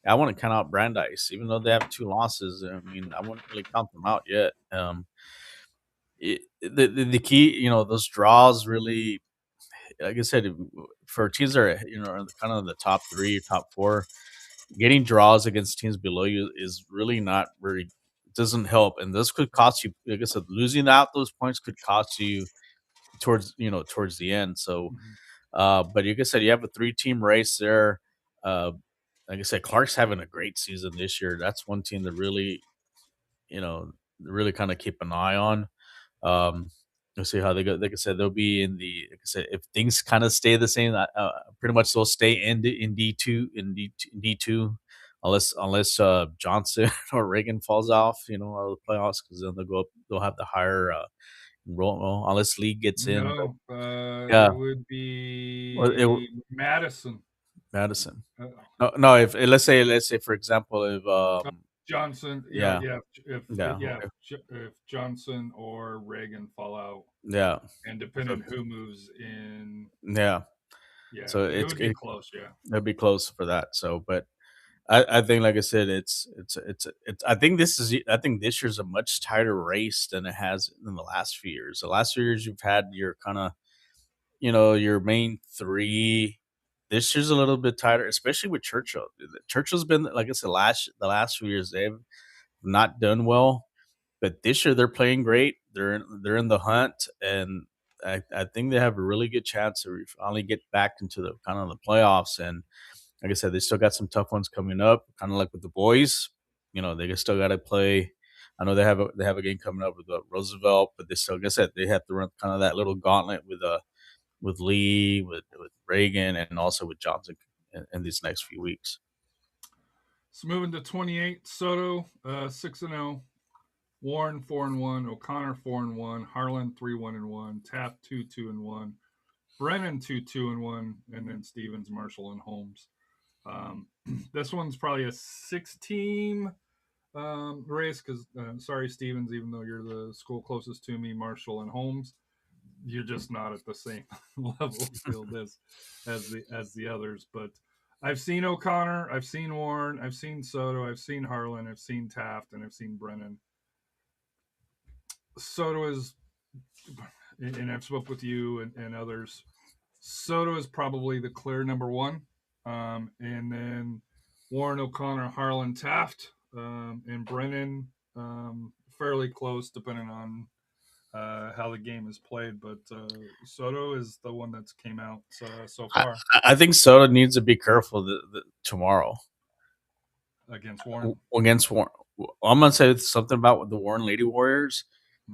I want to count out Brandeis, even though they have 2 losses. I mean, I wouldn't really count them out yet. The key, those draws really, like I said, for teams that are kind of the top 3, top 4, getting draws against teams below you is really not very. Doesn't help, and this could cost you. Like I said, losing out those points could cost you towards the end. So, but like I said, you have a 3-team race there. Like I said, Clark's having a great season this year. That's one team that really, really kind of keep an eye on. We'll see how they go. Like I said, they'll be in the. Like I said, if things kind of stay the same, pretty much they'll stay in D2, unless Johnson or Reagan falls off, out of the playoffs, because then they'll go up. They'll have the higher enrollment unless League gets in. No, yeah, it would be Madison. No. If let's say for example, if Johnson, if Johnson or Reagan fall out, and depending who moves in, so it would be close, it'd be close for that. So, but I think, like I said, it's. I think this year's a much tighter race than it has in the last few years. The last few years you've had your kind of, your main 3. This year's a little bit tighter, especially with Churchill. Churchill's been, like I said, the last few years they've not done well, but this year they're playing great. they're in the hunt, and I think they have a really good chance to finally get back into the kind of the playoffs. And like I said, they still got some tough ones coming up, kind of like with the boys. They still got to play. I know they have a game coming up with Roosevelt, but they still, like I said, they have to run kind of that little gauntlet with Lee, with Reagan, and also with Johnson in these next few weeks. So moving to 28, Soto 6-0, Warren 4-1, O'Connor 4-1, Harlan 3-1-1, Taft 2-2-1, Brennan 2-2-1, and then Stevens, Marshall, and Holmes. This one's probably a 6-team race because sorry, Stevens, even though you're the school closest to me, Marshall and Holmes, you're just not at the same level field as the others. But I've seen O'Connor, I've seen Warren, I've seen Soto, I've seen Harlan, I've seen Taft, and I've seen Brennan. Soto is, and I've spoke with you and others. Soto is probably the clear number one, and then Warren, O'Connor, Harlan, Taft, and Brennan fairly close depending on how the game is played. But Soto is the one that's came out so far. I think Soto needs to be careful tomorrow Against Warren. Against Warren. I'm gonna say something about the Warren Lady Warriors.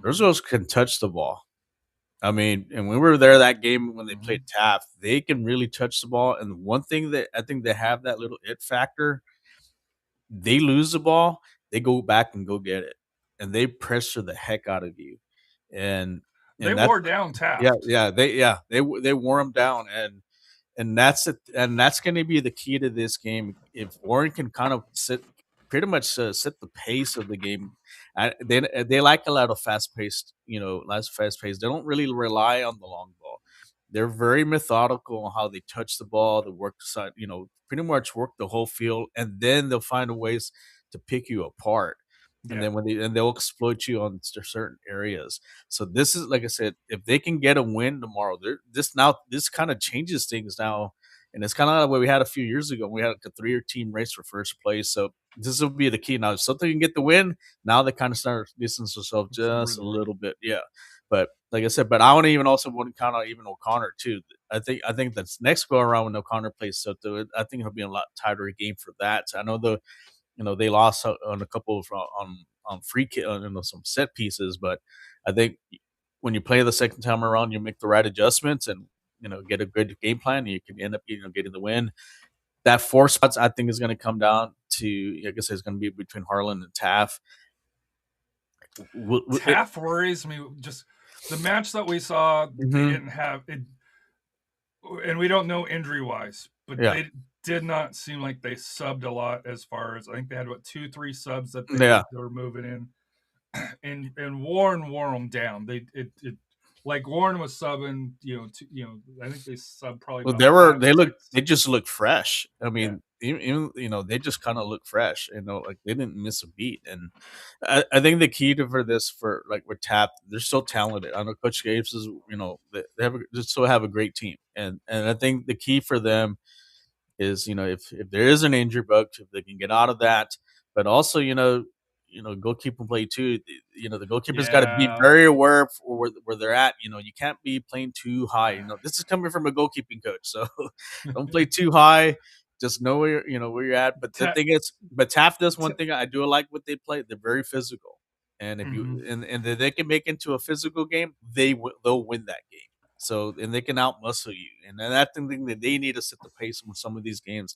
Those girls can touch the ball. I mean, and when we were there that game when they played Taft, they can really touch the ball. And one thing that I think they have that little it factor, they lose the ball, they go back and go get it, and they pressure the heck out of you. And they wore down Taft. They wore them down, and that's it. And that's going to be the key to this game. If Warren can kind of pretty much set the pace of the game. They like a lot of fast paced. Less fast paced. They don't really rely on the long ball. They're very methodical on how they touch the ball. They work the side. Pretty much work the whole field, and then they'll find ways to pick you apart. And then they'll exploit you on certain areas. So this is, like I said, if they can get a win tomorrow, this kind of changes things now, and it's kind of like what we had a few years ago. We had like a 3-team race for first place. So this will be the key now. If something can get the win, now they kind of start distancing themselves just a little bit. Yeah, but like I said, I also wouldn't count out even O'Connor too. I think that's next go around when O'Connor plays Soto, I think it'll be a lot tighter game for that. So I know they lost on a couple of on free kick, some set pieces, but I think when you play the second time around, you make the right adjustments and get a good game plan, and you can end up getting the win. That 4 spots I think is going to come down to, like I said, it's going to be between Harlan and Taft. Taft worries me. Just the match that we saw, they didn't have it, and we don't know injury wise, but they did not seem like they subbed a lot. As far as I think they had 2-3 subs that they were moving in, and Warren wore them down. Like Warren was subbing, I think they subbed probably. Well, they just look fresh. I mean, even they just kind of look fresh. Like they didn't miss a beat. And I think the key for this, for like with Taft, they're so talented. I know Coach Gates is, they still have a great team, and I think the key for them is, if there is an injury bug, if they can get out of that, but also, goalkeeper play too. The goalkeeper's got to be very aware of where they're at. You can't be playing too high. This is coming from a goalkeeping coach, so don't play too high. Just know where you're at. But the thing is, Taft does one thing I do like what they play. They're very physical, and if you and they can make into a physical game, they'll win that game. So, and they can outmuscle you, and that's the thing that they need to set the pace on some of these games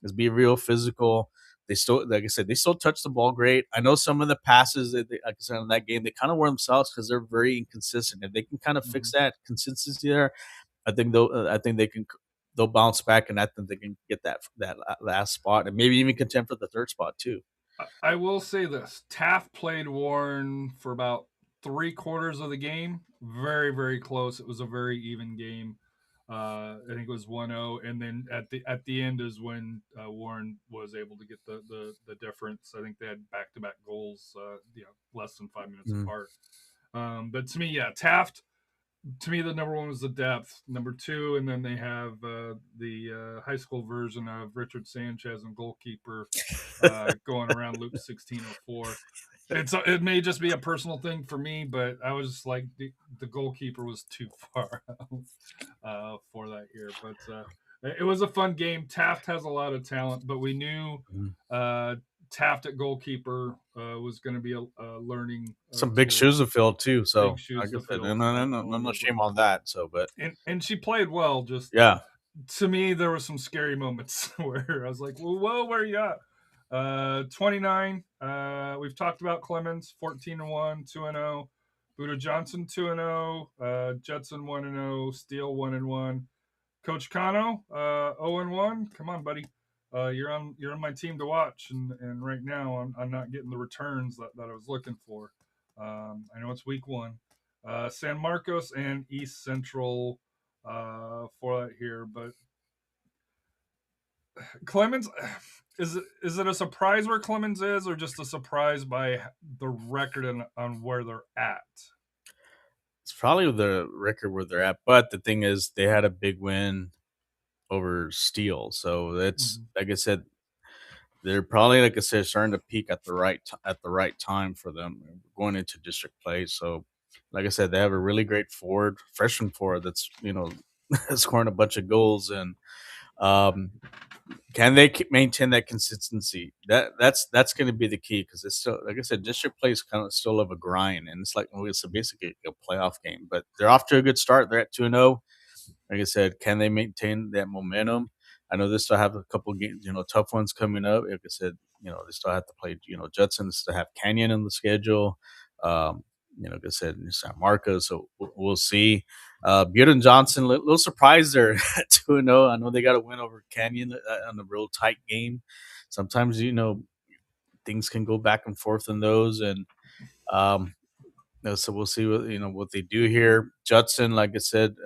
is be real physical. They still, like I said, they still touch the ball great. I know some of the passes that like I said in that game, they kind of were themselves because they're very inconsistent. If they can kind of fix that consistency there, I think they'll bounce back, and I think they can get that last spot and maybe even contend for the third spot too. I will say this: Taft played Warren for about 3/4 of the game. Very, very close. It was a very even game. I think it was 1-0, and then at the end is when Warren was able to get the difference. I think they had back-to-back goals, less than 5 minutes apart. But to me, Taft. To me, the number one was the depth. Number two, and then they have the high school version of Richard Sanchez and goalkeeper going around Luke 1604. It may just be a personal thing for me, but I was like the goalkeeper was too far out for that year. But it was a fun game. Taft has a lot of talent, but we knew Taft at goalkeeper was going to be a learning Some big tool. shoes to fill too. So Big shoes I to guess fill. no shame on that. So, but And she played well. Just yeah, to me, there were some scary moments where I was like, "Whoa, where are you at?" 29. We've talked about Clemens, 14-1, 2-0. Buda Johnson, 2-0. Judson, 1-0. Steele, 1-1. Coach Kano, 0-1. Come on, buddy. You're on my team to watch, and right now I'm not getting the returns that I was looking for. I know it's week 1. San Marcos and East Central for that here, but Clemens, is it a surprise where Clemens is, or just a surprise by the record and on where they're at? it's probably the record where they're at. But the thing is, they had a big win over Steel, so that's like I said, they're probably, like I said, starting to peak at the right time for them going into district play. So, like I said, they have a really great freshman forward that's scoring a bunch of goals, and can they maintain that consistency? That's going to be the key, because it's still, like I said, district play is kind of still of a grind, and it's basically a playoff game. But they're off to a good start. They're at 2-0. Like I said, can they maintain that momentum? I know they still have a couple games, tough ones coming up. Like I said, they still have to play, Judson. They still have Canyon in the schedule. Like I said, San Marcos. So we'll see. Butte Johnson, little surprised there at 2-0. I know they got a win over Canyon on a real tight game. Sometimes, things can go back and forth in those. And, so we'll see what they do here. Judson, like I said,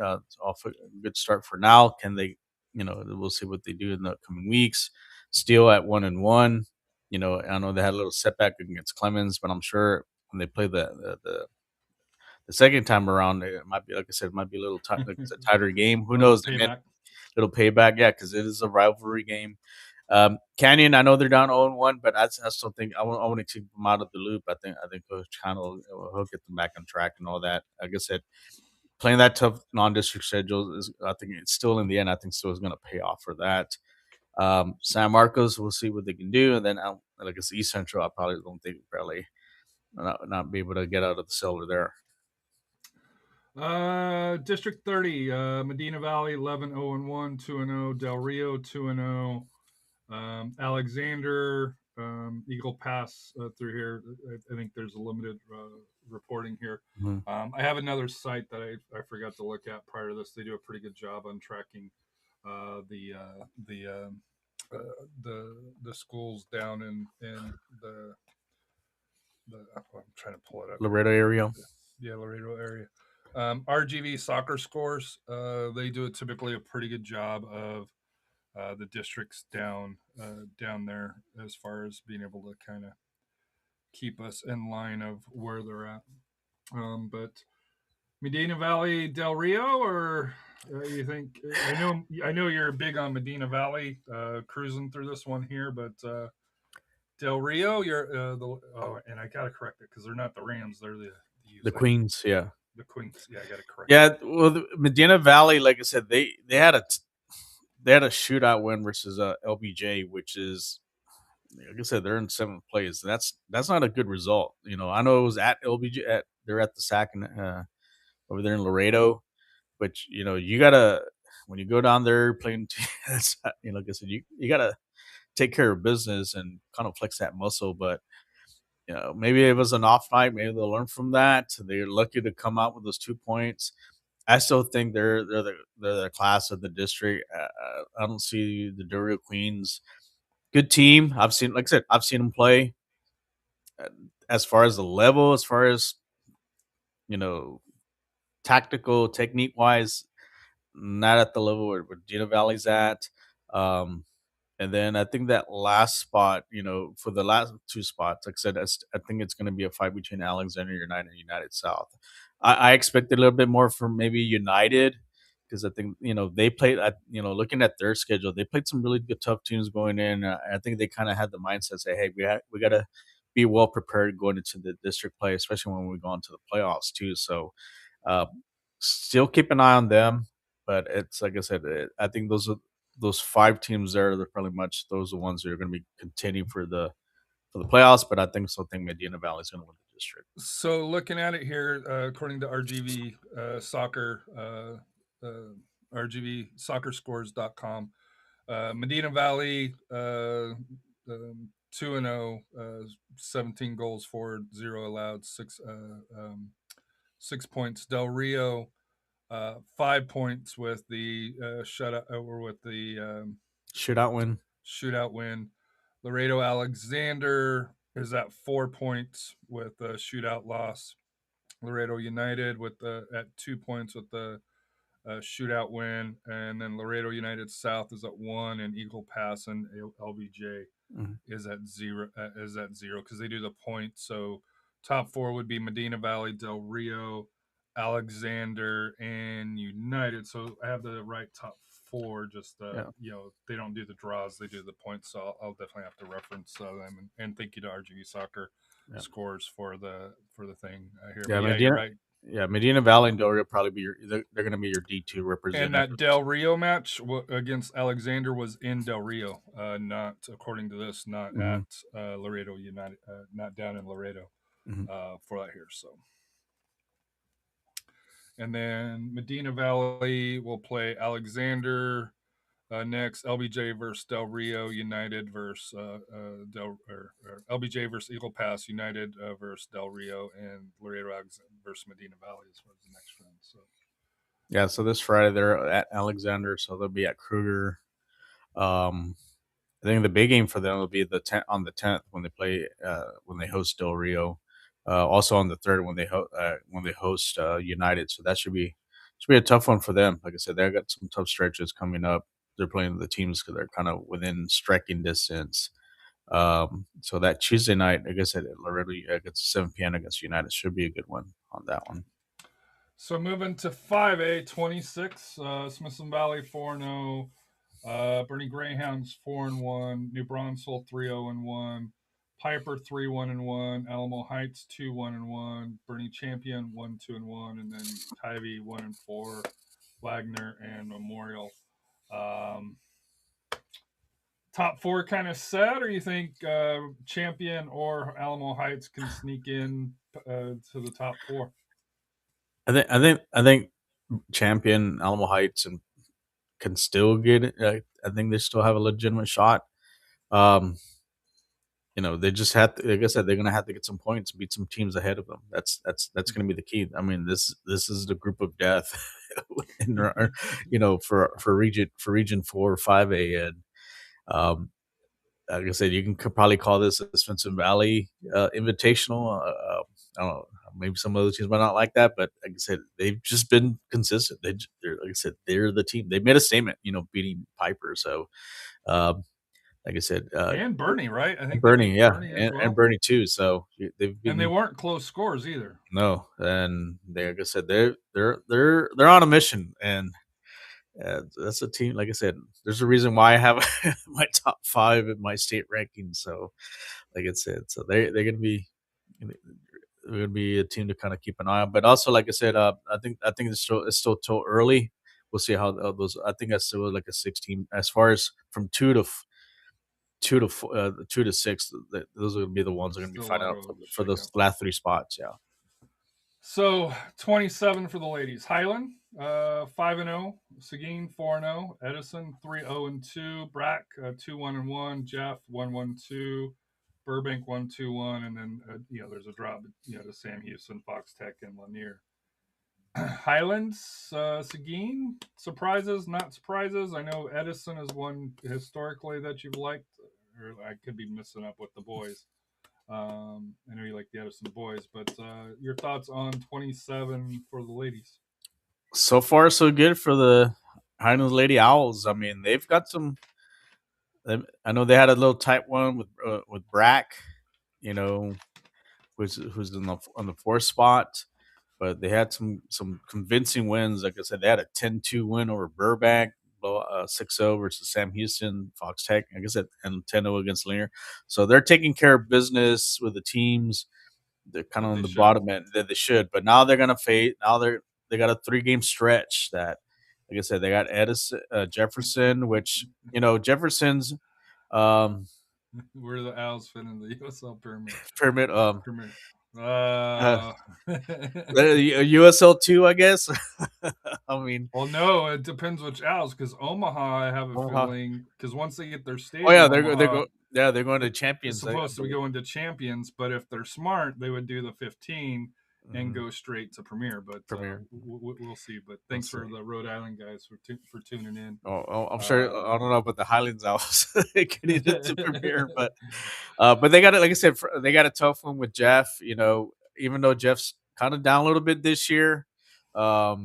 off a good start for now. Can they, we'll see what they do in the upcoming weeks. Steele at 1-1. I know they had a little setback against Clemens, but I'm sure when they play the second time around, it might be, like I said, it might be a little like it's a tighter game. Who knows? Little payback, yeah, because it is a rivalry game. Canyon, I know they're down 0-1, but I still think I want to keep them out of the loop. I think Coach Connell will get them back on track and all that. Like I said, playing that tough non-district schedule I think it's still, in the end, I think still is going to pay off for that. San Marcos, we'll see what they can do, and then like I said, East Central, I probably don't think not be able to get out of the cellar there. District 30, Medina Valley 11-0-1, 2-0. Del Rio 2-0. Alexander, Eagle Pass through here. I think there's a limited reporting here. Mm-hmm. I have another site that I forgot to look at prior to this. They do a pretty good job on tracking the schools down in the I'm trying to pull it up. Laredo area. Yeah, Laredo area. RGV soccer scores. They do typically a pretty good job of the districts down there as far as being able to kind of keep us in line of where they're at. But Medina Valley, Del Rio, or you think? I know you're big on Medina Valley, cruising through this one here, but Del Rio, you're and I gotta correct it because they're not the Rams, they're the Queens, yeah. The Queens, yeah, I gotta correct. Yeah, well, the Medina Valley, like I said, they had a shootout win versus LBJ, which is, like I said, they're in 7th place. That's not a good result. I know it was at LBJ. They're at the SAC over there in Laredo, but you gotta, when you go down there playing, like I said, you gotta take care of business and kind of flex that muscle. But maybe it was an off night. Maybe they'll learn from that. They're lucky to come out with those 2 points. I still think they're the class of the district. I don't see the Durio Queens. Good team. I've seen them play. As far as the level, as far as tactical technique wise, not at the level where Medina Valley's at. And then I think that last spot, for the last 2 spots, like I said, I think it's going to be a fight between Alexander United and United South. I expected a little bit more from maybe United, because I think, they played, looking at their schedule, they played some really good tough teams going in. I think they kind of had the mindset, say, hey, we got to be well prepared going into the district play, especially when we go into the playoffs too. So, uh, still keep an eye on them. But it's like I said, I think those 5 teams there. They're pretty much those are the ones that are going to be contending for the playoffs. But I think Medina Valley is going to win the district. So looking at it here, according to RGV Soccer, RGVSoccerscores.com, Medina Valley 2-0, 17 goals for, 0 allowed, 6 points. Del Rio 5 points with the shutout or with the Shootout win. Shootout win. Laredo Alexander is at 4 points with a shootout loss. Laredo United with at 2 points with the shootout win, and then Laredo United South is at 1, and Eagle Pass and LBJ is at 0 because they do the points. So top 4 would be Medina Valley, Del Rio, Alexander, and United. So I have the right top 4. Just they don't do the draws; they do the points. So I'll definitely have to reference them. And thank you to RGV Soccer Scores for the thing here. Yeah, Medina, you're right. Yeah, Medina Valley and Del Rio probably be they're going to be your D2 representative. And that Del Rio match against Alexander was in Del Rio, not according to this, not at Laredo United, not down in Laredo for that here. So, and then Medina Valley will play Alexander next. LBJ versus Del Rio United versus LBJ versus Eagle Pass United versus Del Rio, and Laredo versus Medina Valley as far as the next round. So. Yeah, so this Friday they're at Alexander, so they'll be at Kruger. I think the big game for them will be on the 10th when they play when they host Del Rio. Also on the 3rd when they host United. So that should be a tough one for them. Like I said, they've got some tough stretches coming up. They're playing the teams because they're kind of within striking distance. So that Tuesday night, like I said, Laredo against 7 p.m. against United should be a good one on that one. So moving to 5A 26, Smithson Valley 4-0, Bernie Greyhounds 4-1, New Braunfels 3-0-1, Piper 3-1-1, Alamo Heights 2-1-1, Bernie Champion 1-2-1, and then Tivy 1-4, Wagner and Memorial. Top 4 kind of set, or you think Champion or Alamo Heights can sneak in to the top 4? I think Champion, Alamo Heights, and can still get it. I think they still have a legitimate shot. They just have to, like I said, they're going to have to get some points, beat some teams ahead of them. That's going to be the key. I mean, this is the group of death, for region 4 or 5A, and like I said, you can probably call this a Smithson Valley Invitational. I don't know. Maybe some other teams might not like that, but like I said, they've just been consistent. They're like I said, they're the team. They made a statement, beating Piper. So, like I said, and Bernie, right? I think Bernie, yeah, Bernie and Bernie too. So they've been, and they weren't close scores either. No, and like I said, they're on a mission, and that's a team. Like I said, there's a reason why I have my top 5 in my state rankings. So, like I said, so they're gonna be a team to kind of keep an eye on. But also, like I said, I think it's still too early. We'll see how those. I think that's still like a 16 as far as from 2 to 6. Those are gonna be the ones that are gonna be fighting out for those last 3 spots. Yeah. So 27 for the ladies. Highland 5-0, Seguin 4-0, Edison 3-0-2, Brack 2-1-1, Jeff 1-1-2, Burbank 1-2-1, and then there's a drop to Sam Houston, Fox Tech, and Lanier. Highlands, Seguin, surprises, not surprises. I know Edison is one historically that you've liked, or I could be messing up with the boys. I know you like the Edison boys, but your thoughts on 27 for the ladies? So far, so good for the Highlands Lady Owls. I mean, they've got some. I know they had a little tight one with Brack, who's on the 4th spot, but they had some convincing wins. Like I said, they had a 10-2 win over Burbank, blow 6-0 versus Sam Houston, Fox Tech. I guess and 10-0 against Linear. So they're taking care of business with the teams. They're kind of on the bottom end that they should, but now they're gonna fade. Now they got a 3-game stretch that, like I said, they got Edison, Jefferson, which Jefferson's Where the Owls fit in the USL pyramid. pyramid. Uh, USL 2, I guess. I mean, well, no, it depends which Owls, because Omaha, I have a Omaha. feeling, because once they get their Oh stadium, yeah, Omaha they're going to is champions. supposed to be going to champions, but if they're smart, they would do the 15 and go straight to Premier. But Premier. We'll see. But thanks for the Rhode Island guys for tuning in. I'm sure. I don't know about the Highlands Owls getting into Premier, but they got it. Like I said, they got a tough one with Jeff. Even though Jeff's kind of down a little bit this year, but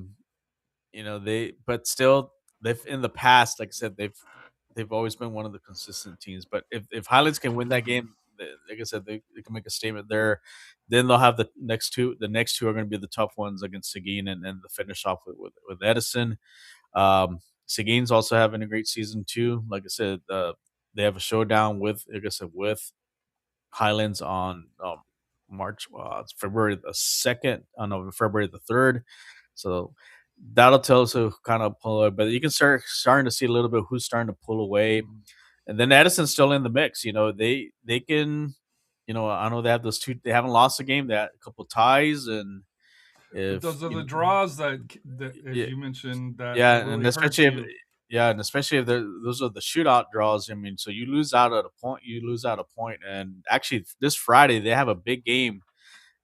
still they've in the past, like I said, they've always been one of the consistent teams. But if Highlands can win that game, like I said, they can make a statement there. Then they'll have the next two. The next two are going to be the tough ones against Seguin and the finish off with Edison. Seguin's also having a great season too. Like I said, they have a showdown with Highlands on it's February the 2nd. No, February the 3rd. So that'll tell us who kind of pull away. But you can starting to see a little bit who's starting to pull away. And then Edison's still in the mix. They can. I know they have those two. They haven't lost a game. They had a couple ties, and those are the draws that as you mentioned, that really and especially hurt you. and especially if those are the shootout draws. I mean, so you lose out at a point. You lose out a point, and actually this Friday they have a big game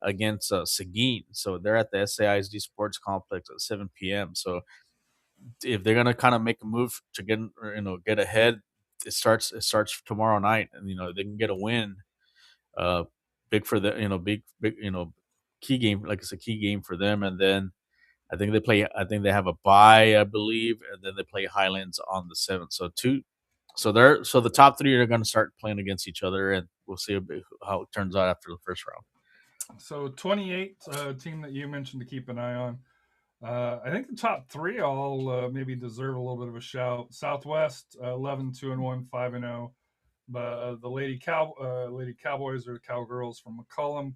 against Seguin. So they're at the SAISD Sports Complex at 7 p.m. So if they're gonna kind of make a move to get ahead, it starts tomorrow night, and they can get a win. Big for the big key game, like it's a key game for them, and then I think they have a bye, I believe, and then they play Highlands on the 7th. So the top three are going to start playing against each other, and we'll see how it turns out after the first round. So 28 team that you mentioned to keep an eye on. I think the top three all maybe deserve a little bit of a shout. Southwest 11-2-1, 5-0. But the Lady Cowboys or Cowgirls from McCollum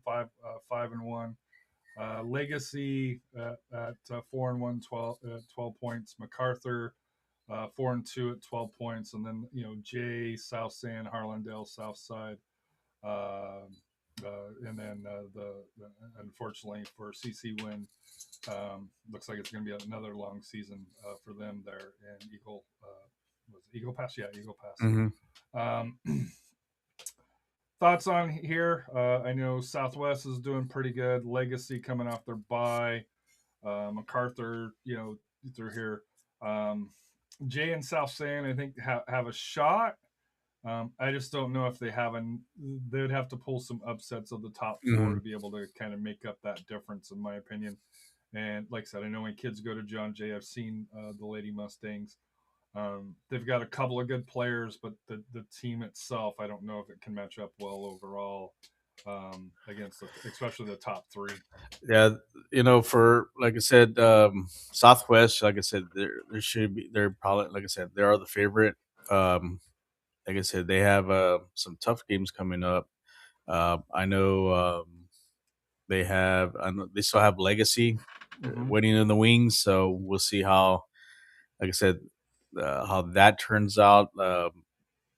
5-1. Legacy at 4-1, 12 points. MacArthur 4-2 at 12 points, and then Jay, South San, Harlandale, South Side, and then the unfortunately for CC Win, looks like it's going to be another long season for them there in Eagle. Was it Eagle Pass? Yeah, Eagle Pass. Thoughts on here? I know Southwest is doing pretty good. Legacy coming off their bye. MacArthur, through here. Jay and South San, I think, have a shot. I just don't know if they have they would have to pull some upsets of the top four to be able to kind of make up that difference, in my opinion. And like I said, I know when kids go to John Jay, I've seen the Lady Mustangs. They've got a couple of good players, but the team itself, I don't know if it can match up well overall against especially the top three. Yeah, for like I said, Southwest, like I said, they're probably, like I said, they are the favorite. Like I said, they have some tough games coming up. I know they still have Legacy waiting in the wings, so we'll see how, like I said, how that turns out.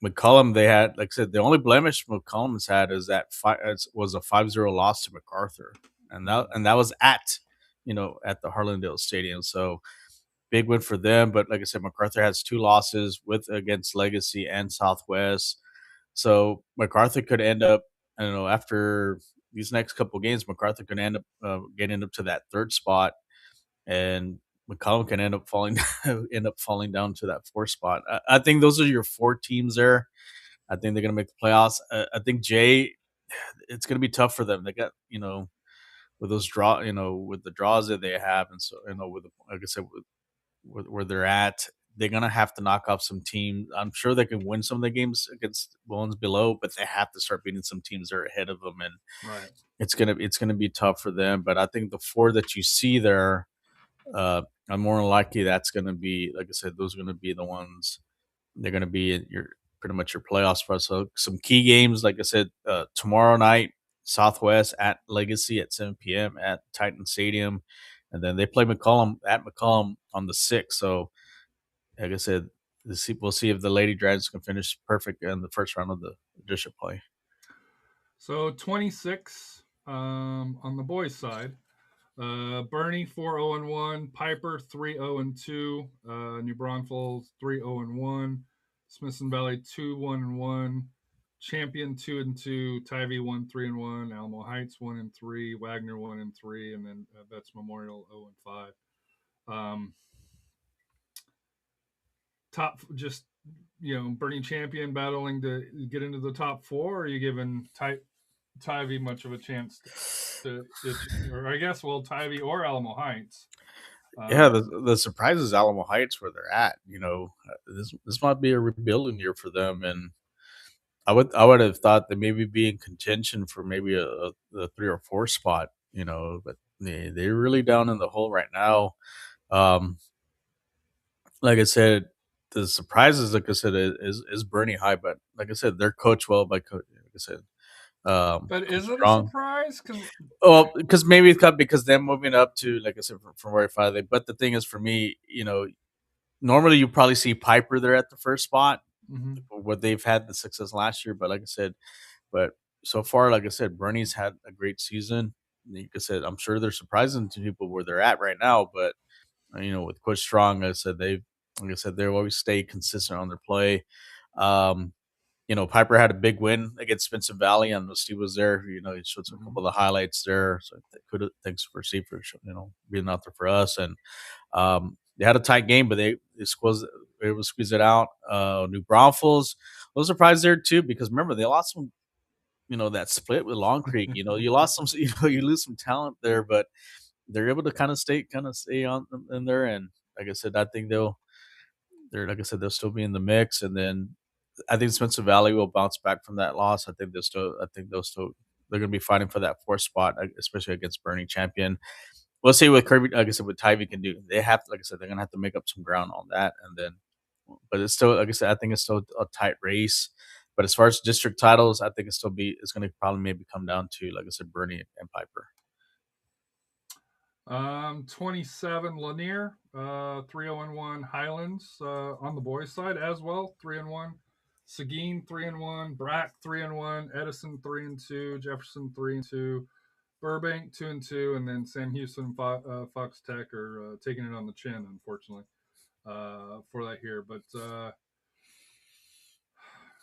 McCollum, they had, like I said, the only blemish McCollum's had is that was a 5-0 loss to MacArthur, and that was at the Harlandale Stadium. So big win for them. But like I said, MacArthur has 2 losses against Legacy and Southwest. So MacArthur could end up, I don't know, after these next couple of games, MacArthur could end up getting up to that 3rd spot, and McCollum can end up falling down to that 4th spot. I think those are your 4 teams there. I think they're going to make the playoffs. I think Jay, it's going to be tough for them. They got with those with the draws that they have, and so with like I said, with where they're at, they're going to have to knock off some teams. I'm sure they can win some of the games against ones below, but they have to start beating some teams that are ahead of them, and it's gonna be tough for them. But I think the 4 that you see there, I'm more than likely that's going to be, like I said, those are going to be the ones. They're going to be in your pretty much your playoffs for us. So some key games, like I said, tomorrow night, Southwest at Legacy at 7 p.m. at Titan Stadium, and then they play McCollum at McCollum on the 6th. So, like I said, we'll see if the Lady Dragons can finish perfect in the first round of the district play. So 26 on the boys' side. Bernie 4-0-1, Piper 3-0-2, New Braunfels 3-0-1, Smithson Valley 2-1-1, Champion 2-2, Tivy 1-3-1, Alamo Heights 1-3, Wagner 1-3, and then Betts Memorial 0-5. Top, just Bernie Champion battling to get into the top 4. Or are you giving Tivy much of a chance to or I guess Tivy or Alamo Heights? Yeah, the surprise is Alamo Heights where they're at. This might be a rebuilding year for them, and I would have thought that maybe be in contention for maybe a 3 or 4 spot. But they're really down in the hole right now. Um, like I said, the surprises, like I said, is Bernie High, but like I said, they're coached well by like I said, But Coach is it a Strong. surprise? Well, because maybe it's because they're moving up to, like I said, from where I but the thing is, for me, normally you probably see Piper there at the first spot, where they've had the success last year. But like I said, so far, like I said, Bernie's had a great season. Like I said, I'm sure they're surprising to people where they're at right now. But with Coach Strong, like I said, they always stay consistent on their play. Piper had a big win against Spencer Valley, and Steve was there. He showed a couple of the highlights there. So thanks for Steve for being out there for us. And they had a tight game, but they able to squeeze it out. New Braunfels, a little surprised there too, because remember they lost some. That split with Long Creek. You lost some. You lose some talent there, but they're able to kind of stay on in there. And like I said, I think they'll still be in the mix. And then I think Spencer Valley will bounce back from that loss. I think they're going to be fighting for that 4th spot, especially against Bernie Champion. We'll see what Kirby, like I said, what Tivy can do. They have to, like I said, they're going to have to make up some ground on that. And then, but it's still, like I said, I think it's still a tight race. But as far as district titles, I think it's going to probably maybe come down to, like I said, Bernie and Piper. 27 Lanier, 3-0-1, Highlands on the boys' side as well, 3-1. Seguin 3-1, Brack 3-1, Edison 3-2, Jefferson 3-2, Burbank 2-2, and then Sam Houston, Fox Tech are taking it on the chin, unfortunately, for that here. But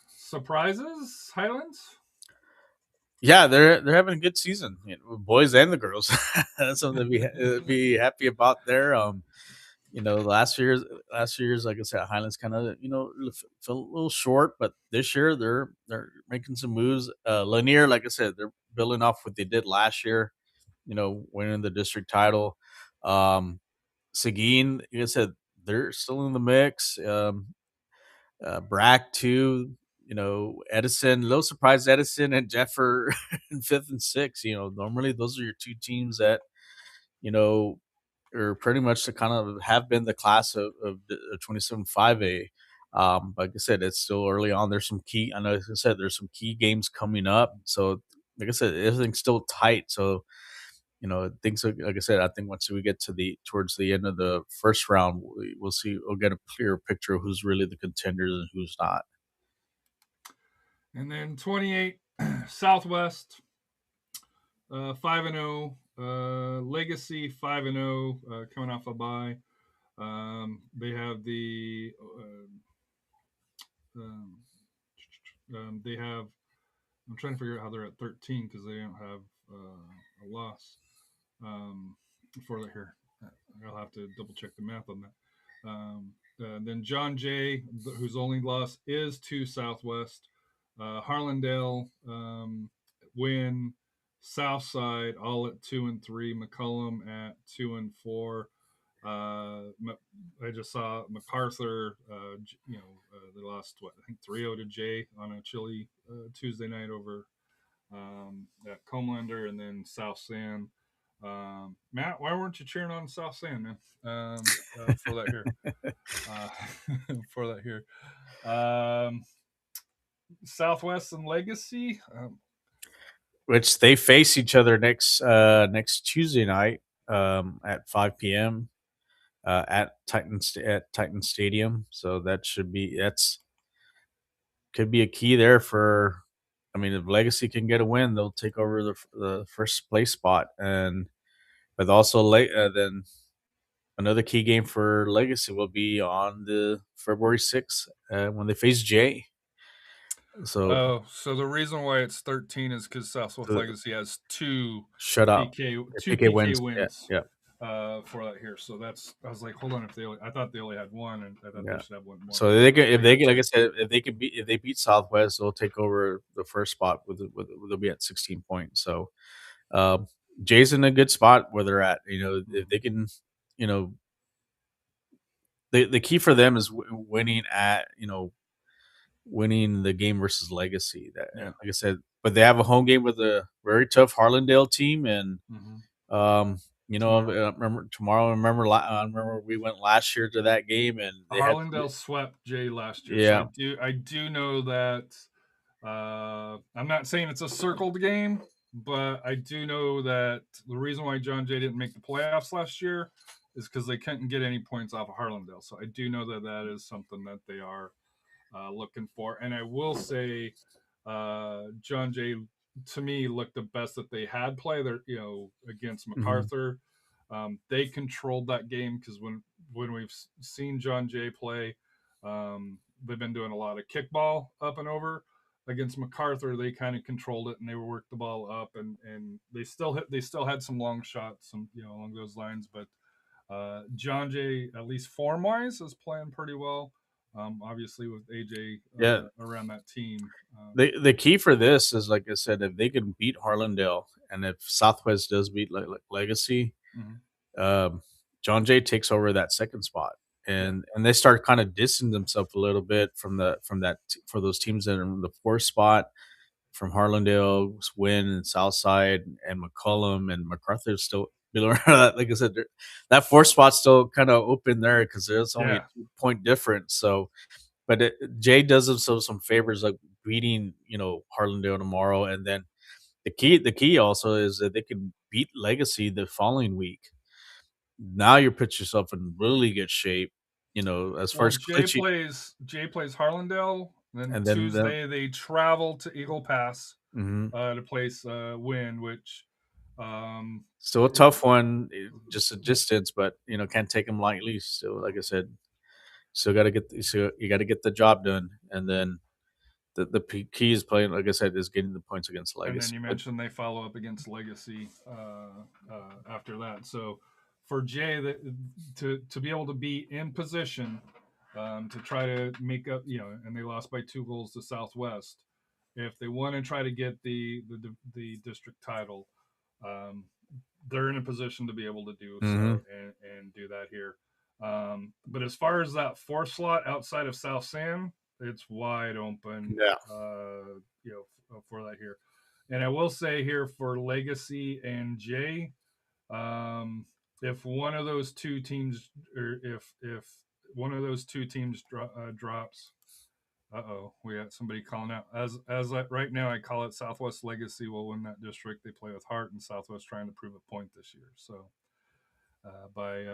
surprises, Highlands? Yeah, they're having a good season, boys and the girls. That's something to be happy about there. Last year's, like I said, Highlands kind of fell a little short, but this year they're making some moves. Lanier, like I said, they're building off what they did last year. Winning the district title. Seguin, like I said, they're still in the mix. Brack too. Edison. A little surprised Edison and Jeff are in 5th and 6th. Normally those are your 2 teams that are pretty much the kind of have been the class of 27-5A. Like I said, it's still early on. There's some key. I know, like I said, there's some key games coming up. So, like I said, everything's still tight. So, things like I said, I think once we get towards the end of the first round, we'll see. We'll get a clearer picture of who's really the contenders and who's not. And then 28 Southwest, 5-0. Legacy 5-0, coming off a bye. They have they have. I'm trying to figure out how they're at 13 because they don't have a loss for that here. I'll have to double check the math on that. Then John Jay, whose only loss is to Southwest. Harlandale win. Southside all at 2-3. McCullum at 2-4. I just saw MacArthur. They lost I think 3-0 to Jay on a chilly Tuesday night over at Comelander, and then South San Matt, why weren't you cheering on South San, man? For that here, uh, for that here, Southwest and Legacy. Which they face each other next Tuesday night at 5 p.m. At Titan Stadium. So could be a key there for. I mean, if Legacy can get a win, they'll take over the first place spot, and but also then another key game for Legacy will be on the February 6th when they face Jay. So, So the reason why it's 13 is because Southwest the- Legacy has two shut up. two PK PK wins. wins. Yeah. For that here, so I was like, hold on, I thought they only had one, and I thought Yeah. they should have one more. So if they can, like I said, if they beat Southwest, they'll take over the first spot they'll be at 16 points. So, Jay's in a good spot where they're at. You know, if they can, you know, the key for them is winning winning the game versus Legacy. And like I said, but they have a home game with a very tough Harlandale team, and remember tomorrow. Remember we went last year to that game, and Harlandale swept Jay last year. Yeah, so I do know that. I'm not saying it's a circled game, but I do know that the reason why John Jay didn't make the playoffs last year is because they couldn't get any points off of Harlandale. So I do know that is something that they are looking for. And I will say, John Jay to me looked the best that they had play there, against MacArthur. They controlled that game because when we've seen John Jay play, they've been doing a lot of kickball up and over. Against MacArthur, they kind of controlled it and they worked the ball up, and they still had some long shots, along those lines. But John Jay, at least form wise, is playing pretty well. Obviously with AJ around that team. The key for this is, like I said, if they can beat Harlandale, and if Southwest does beat Legacy, John Jay takes over that second spot, and they start kind of distancing themselves a little bit from for those teams that are in the fourth spot, from Harlandale, Wynn, and Southside, and McCollum, and MacArthur still below. Like I said, that fourth spot's still kind of open there because there's only a 2-point difference. So, but Jay does themselves some favors, like beating Harlandale tomorrow, and then the key also is that they can beat Legacy the following week. Now you put yourself in really good shape, as far as Jay plays Harlandale. Then Tuesday they travel to Eagle Pass to place Wynn, which still a tough one, just a distance, but can't take them lightly. So, like I said, you got to get the job done, and then the key is playing. Like I said, is getting the points against Legacy. And then you mentioned they follow up against Legacy after that. So for Jay to be able to be in position to try to make up, and they lost by 2 goals to Southwest. If they want to try to get the district title, they're in a position to be able to do so and do that here. But as far as that 4th slot outside of South San, it's wide open. For that here. And I will say here for Legacy and Jay, if one of those two teams, or if one of those two teams drops, we got somebody calling out. As right now, I call it Southwest Legacy will win that district. They play with Hart, and Southwest trying to prove a point this year. So by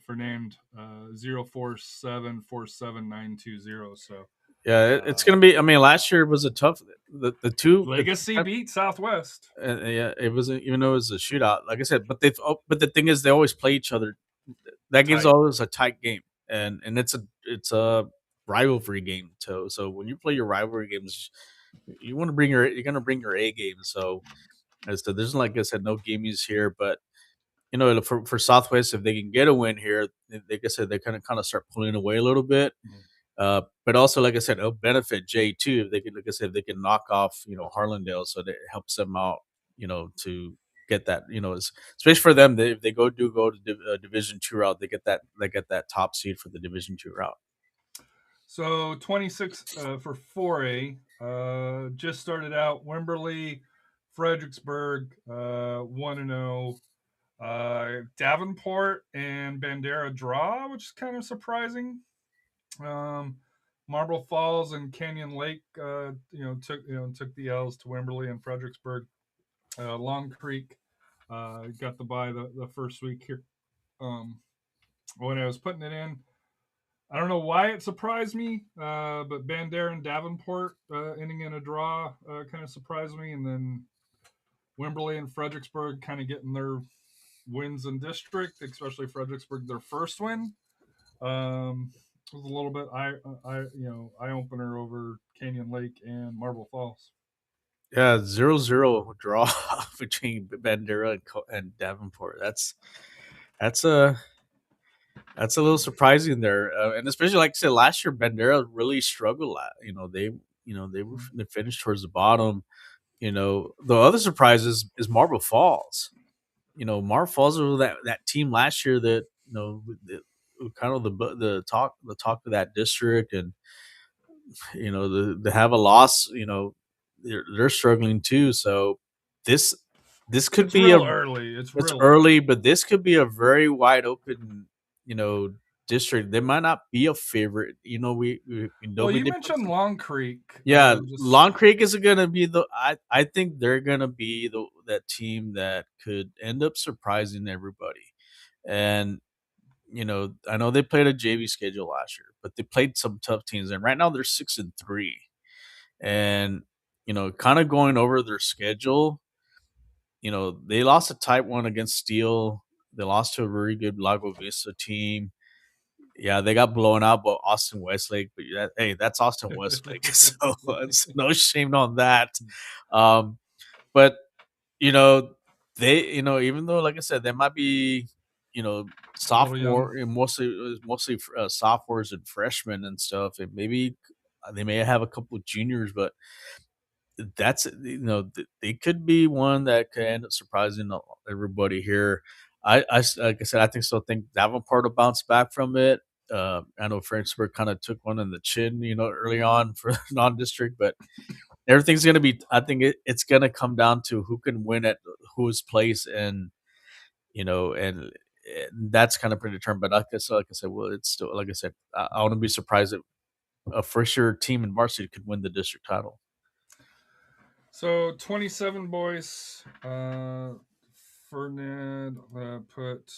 Fernand 047477920. So. Yeah, it's gonna be. I mean, last year was a tough. The two Legacy beat Southwest. It wasn't, even though it was a shootout. Like I said, but the thing is, they always play each other. That game's always a tight game, and it's a rivalry game too. So when you play your rivalry games, you're gonna bring your A game. So there's, like I said, no gamies here, but for Southwest, if they can get a win here, like I said, they kind of start pulling away a little bit. But also, like I said, it'll benefit Jay too. If they can, like I said, they can knock off, Harlandale, so that it helps them out, to get that, especially for them. If they go to Division 2 route, they get that top seed for the Division 2 route. So 26 for 4A just started out. Wimberley Fredericksburg 1-0. Davenport and Bandera draw, which is kind of surprising. Marble Falls and Canyon Lake, took the L's to Wimberley and Fredericksburg. Long Creek got the bye the first week here. When I was putting it in, I don't know why it surprised me, but Bandera and Davenport ending in a draw kind of surprised me, and then Wimberley and Fredericksburg kind of getting their wins in district, especially Fredericksburg, their first win. Was a little bit eye opener over Canyon Lake and Marble Falls. Yeah, 0-0 draw between Bandera and Davenport. That's a little surprising there, and especially like I said, last year Bandera really struggled. They finished towards the bottom. The other surprise is Marble Falls. Marble Falls was that team last year that kind of the talk of that district, and they have a loss. They're struggling too. So this could It's be real early. It's real early, but this could be a very wide open, district. They might not be a favorite. We Well, you mentioned Long Creek. Yeah, Long Creek is gonna be I think they're gonna be that team that could end up surprising everybody. And I know they played a JV schedule last year, but they played some tough teams, and right now they're 6-3. And kind of going over their schedule, they lost a tight one against Steel. They lost to a very good Lago Vista team. Yeah, they got blown out by Austin Westlake, but hey, that's Austin Westlake, so it's no shame on that. But they, even though, like I said, they might be, sophomore, and mostly sophomores and freshmen and stuff, and maybe they may have a couple of juniors, but that's they could be one that could end up surprising everybody here. Like I said, I think Davenport will bounce back from it. I know Fredericksburg kind of took one in the chin, early on for non-district, but everything's gonna be. I think it's gonna come down to who can win at whose place, and and that's kind of predetermined. But like I said, well, it's still like I said. I wouldn't be surprised if a first-year team in varsity could win the district title. So 27 boys. Ferdinand put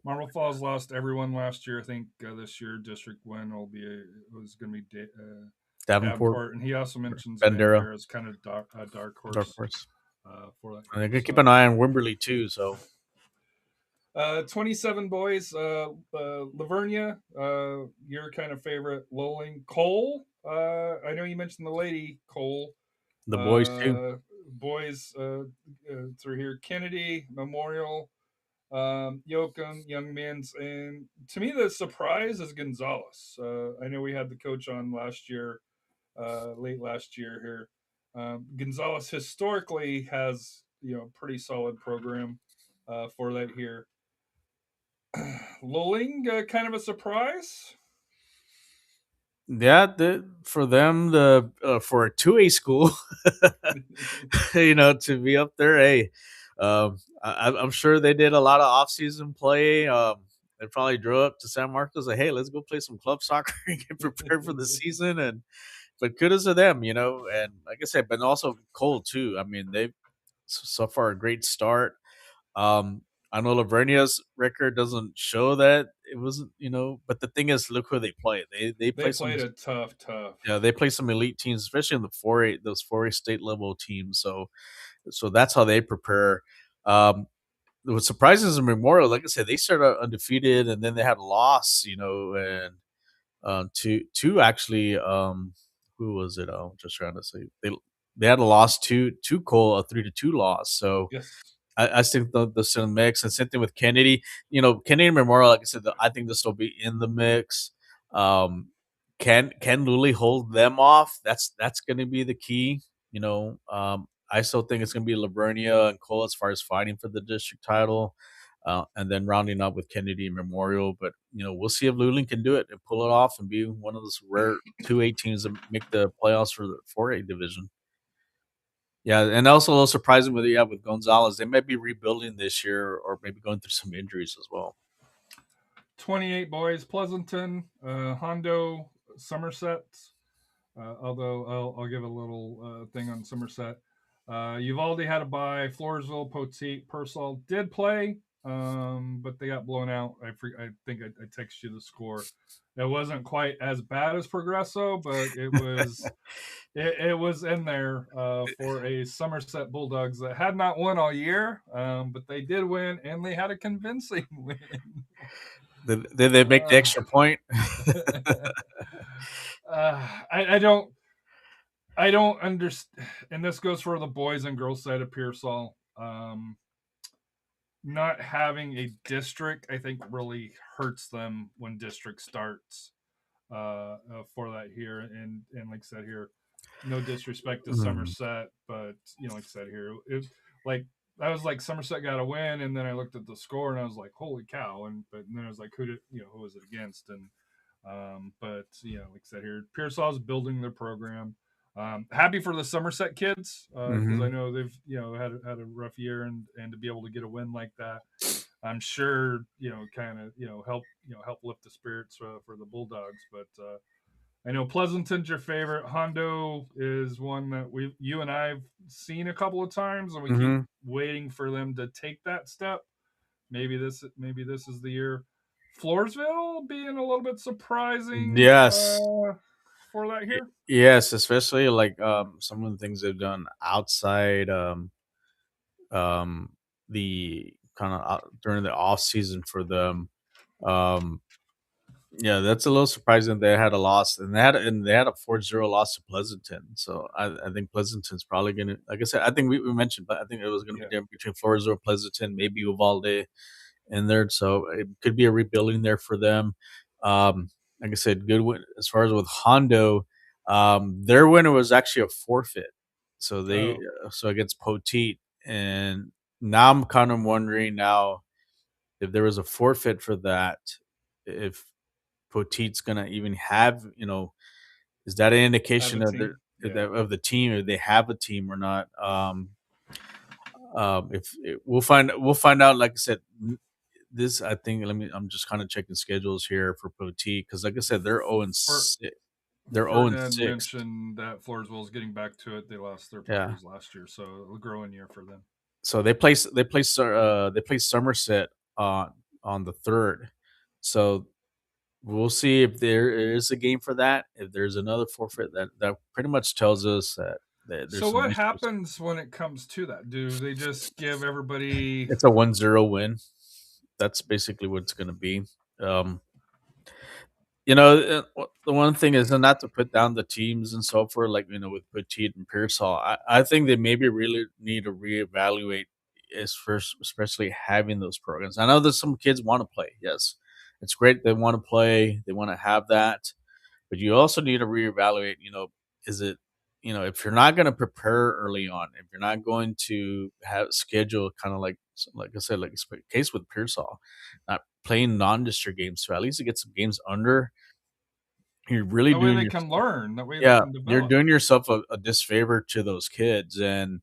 Marble Falls lost everyone last year. I think this year district win was going to be Davenport, and he also mentions Bandera as kind of dark horse. Dark horse. For that. I'm gonna keep an eye on Wimberley too. So 27 boys. Lavernia, your kind of favorite. Lowling, Cole. I know you mentioned the lady Cole. The boys too. Boys through here. Kennedy, Memorial, Yoakum, Young Men's, and to me the surprise is Gonzales. I know we had the coach on last year, late last year here. Gonzales historically has pretty solid program for that here. Lulling, kind of a surprise. Yeah, for them, for a 2A school, to be up there, hey, I'm sure they did a lot of off-season play. They probably drove up to San Marcos like, hey, let's go play some club soccer and get prepared for the season. But kudos to them, and like I said, but also Cole too. I mean, they've so far a great start. I know Lavernia's record doesn't show that it wasn't, but the thing is, look who they play. They played a tough. Yeah, they play some elite teams, especially in the 4A, those 4A state level teams. So that's how they prepare. What surprises is Memorial, like I said, they started out undefeated, and then they had a loss, and two actually. Who was it? I'm just trying to say they had a loss to Cole, a 3-2 loss. So. Yes. I think the still in the mix, and same thing with Kennedy. Kennedy and Memorial, like I said, I think this will be in the mix. Can Lully hold them off? That's going to be the key. I still think it's going to be Lavernia and Cole as far as fighting for the district title, and then rounding up with Kennedy and Memorial. But we'll see if Lully can do it and pull it off and be one of those rare 2A teams that make the playoffs for the 4A division. Yeah, and also a little surprising with Gonzalez, they might be rebuilding this year or maybe going through some injuries as well. 28 boys, Pleasanton, Hondo, Somerset. Although I'll give a little thing on Somerset. Uvalde had a bye. Floresville, Poteet, Pearsall did play, but they got blown out. I think I texted you the score. It wasn't quite as bad as Progresso, but it was it was in there for a Somerset Bulldogs that had not won all year, but they did win, and they had a convincing win. Did they make the extra point? I don't understand, and this goes for the boys and girls side of Pearsall. Not having a district, I think, really hurts them when district starts for that here. And like I said here, no disrespect to Somerset, but like I said here, it like I was like Somerset got a win, and then I looked at the score and I was like, holy cow! But then I was like, who was it against? And but like I said here, Pearsall's building their program. Happy for the Somerset kids because I know they've had a rough year, and to be able to get a win like that, I'm sure kind of help lift the spirits for the Bulldogs. But I know Pleasanton's your favorite. Hondo is one that you and I've seen a couple of times, and we keep waiting for them to take that step. Maybe this is the year. Floresville being a little bit surprising. Yes. For that here. Yes, especially like some of the things they've done outside the kind of during the off season for them. Yeah, that's a little surprising they had a loss, and they had a 4-0 loss to Pleasanton. So I think Pleasanton's probably gonna, like I said, I think we mentioned, but I think it was gonna be different between Floresville, Pleasanton, maybe Uvalde in there. So it could be a rebuilding there for them. Like I said, good win as far as with Hondo. Their winner was actually a forfeit. So so against Poteet, and now I'm kind of wondering now if there was a forfeit for that, if Poteet's gonna even have, is that an indication of of the team, if they have a team or not? We'll find out. Like I said, this I think. I'm just kind of checking schedules here for Poteet because, like I said, they're 0-6. They're 0-6. Mentioned that Floresville is getting back to it. They lost their players last year, so a growing year for them. So they play Somerset on the 3rd. So we'll see if there is a game for that. If there's another forfeit, that pretty much tells us that there's. So what happens when it comes to that? Do they just give everybody? It's a 1-0 win. That's basically what it's going to be. The one thing is not to put down the teams and so forth, like with Poteet and Pearsall. I think they maybe really need to reevaluate especially having those programs. I know that some kids want to play. Yes, it's great they want to play. They want to have that, but you also need to reevaluate. Is it if you're not going to prepare early on, if you're not going to have schedule kind of like I said, like the case with Pearsall, not playing non-district games, so at least to get some games under. You're really that way they can learn. That way, yeah, they can develop. You're doing yourself a disfavor to those kids, and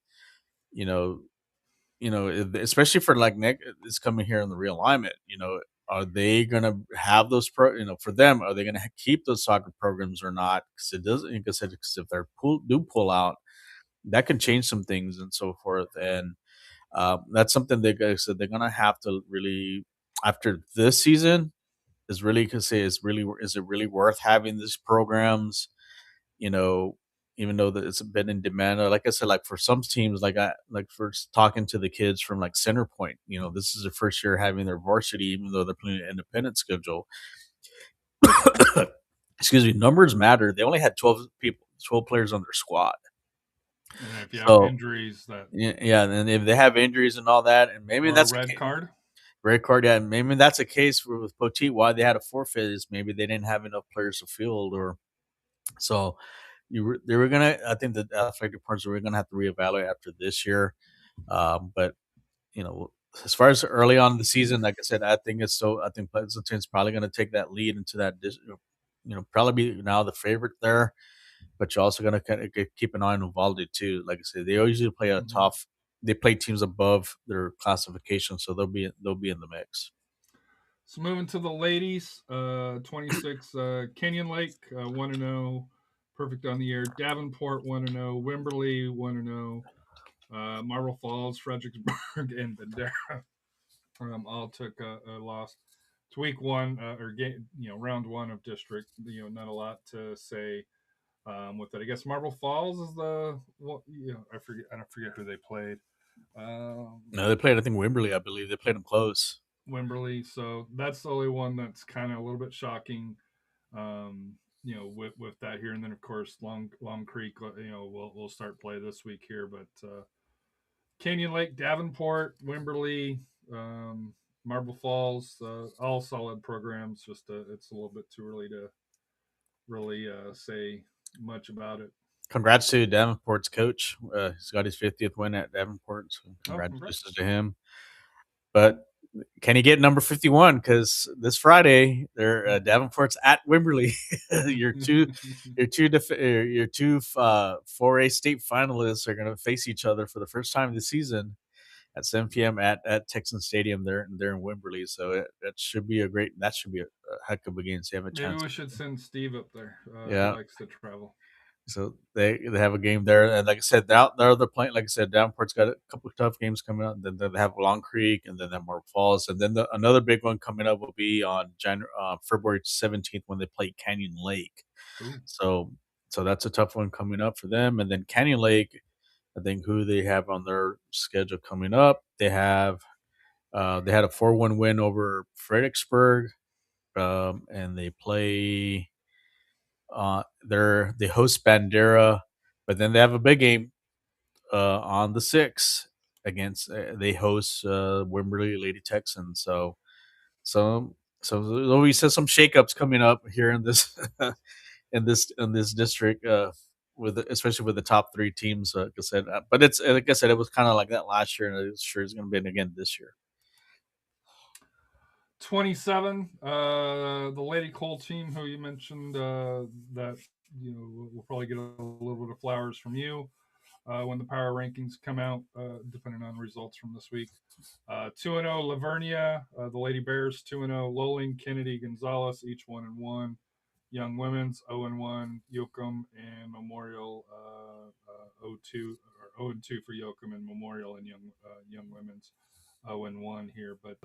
especially for like Nick is coming here in the realignment. Are they gonna have those for them? Are they gonna keep those soccer programs or not? Because it doesn't. Like I said, because if they're pull out, that can change some things and so forth. And that's something they said they're gonna have to really after this season is really is it really worth having these programs? Even though that it's been in demand, or like I said, like for some teams, like first talking to the kids from like Centerpoint, this is their first year having their varsity, even though they're playing an independent schedule. Excuse me, numbers matter. They only had 12 players on their squad. And if you have injuries, and if they have injuries and all that, and maybe that's a red card. Red card, yeah. Maybe that's a case with Poteet. Why they had a forfeit is maybe they didn't have enough players to field, or so they were gonna. I think the athletic departments were gonna have to reevaluate after this year. But as far as early on in the season, like I said, I think Pleasanton's probably gonna take that lead into that. Probably be now the favorite there. but you're also gonna kind of keep an eye on Uvalde too. Like I said, they usually play a tough. They play teams above their classification, so they'll be in the mix. So moving to the ladies, 26 Kenyon Lake 1-0, perfect on the year. Davenport 1-0, Wimberley 1-0, Marble Falls, Fredericksburg, and Bandera all took a loss. It's week one round one of district. Not a lot to say with it. I guess Marble Falls is I forget who they played. No, they played. I think Wimberley. I believe they played them close. Wimberley. So that's the only one that's kind of a little bit shocking. With that here, and then of course Long Creek. We'll start play this week here, but Canyon Lake, Davenport, Wimberley, Marble Falls, all solid programs. Just it's a little bit too early to really say much about it. Congrats to Davenport's coach. He's got his 50th win at Davenport, so congratulations to him. But can he get number 51? Because this Friday, they're Davenport's at Wimberley. your two 4A state finalists are going to face each other for the first time this season at 7 p.m. at Texan Stadium. They're in Wimberley, so that should be a heck of a game. So you have a chance. Maybe we should send Steve up there. Yeah, he likes to travel. So they have a game there, and like I said, they're play. Like I said, Davenport's got a couple of tough games coming up. Then they have Long Creek, and then they have Marble Falls, and then another big one coming up will be on February 17th when they play Canyon Lake. So that's a tough one coming up for them. And then Canyon Lake, I think who they have on their schedule coming up, they had a 4-1 win over Fredericksburg, and they play. They host Bandera, but then they have a big game on the 6th against. They host Wimberley Lady Texans. So we said some shakeups coming up here in this in this district, especially with the top 3 teams. Like I said, but it's like I said, it was kind of like that last year, and I'm sure it's going to be again this year. 27, the Lady Cole team, who you mentioned, that we'll probably get a little bit of flowers from you when the power rankings come out, depending on results from this week. 2-0 Lavernia, the Lady Bears. 2-0 Lowling, Kennedy, Gonzalez, each 1-1. Young Women's 0-1, Yoakum and Memorial 0-2 or 0-2 for Yoakum and Memorial, and Young Women's 0-1 here, but.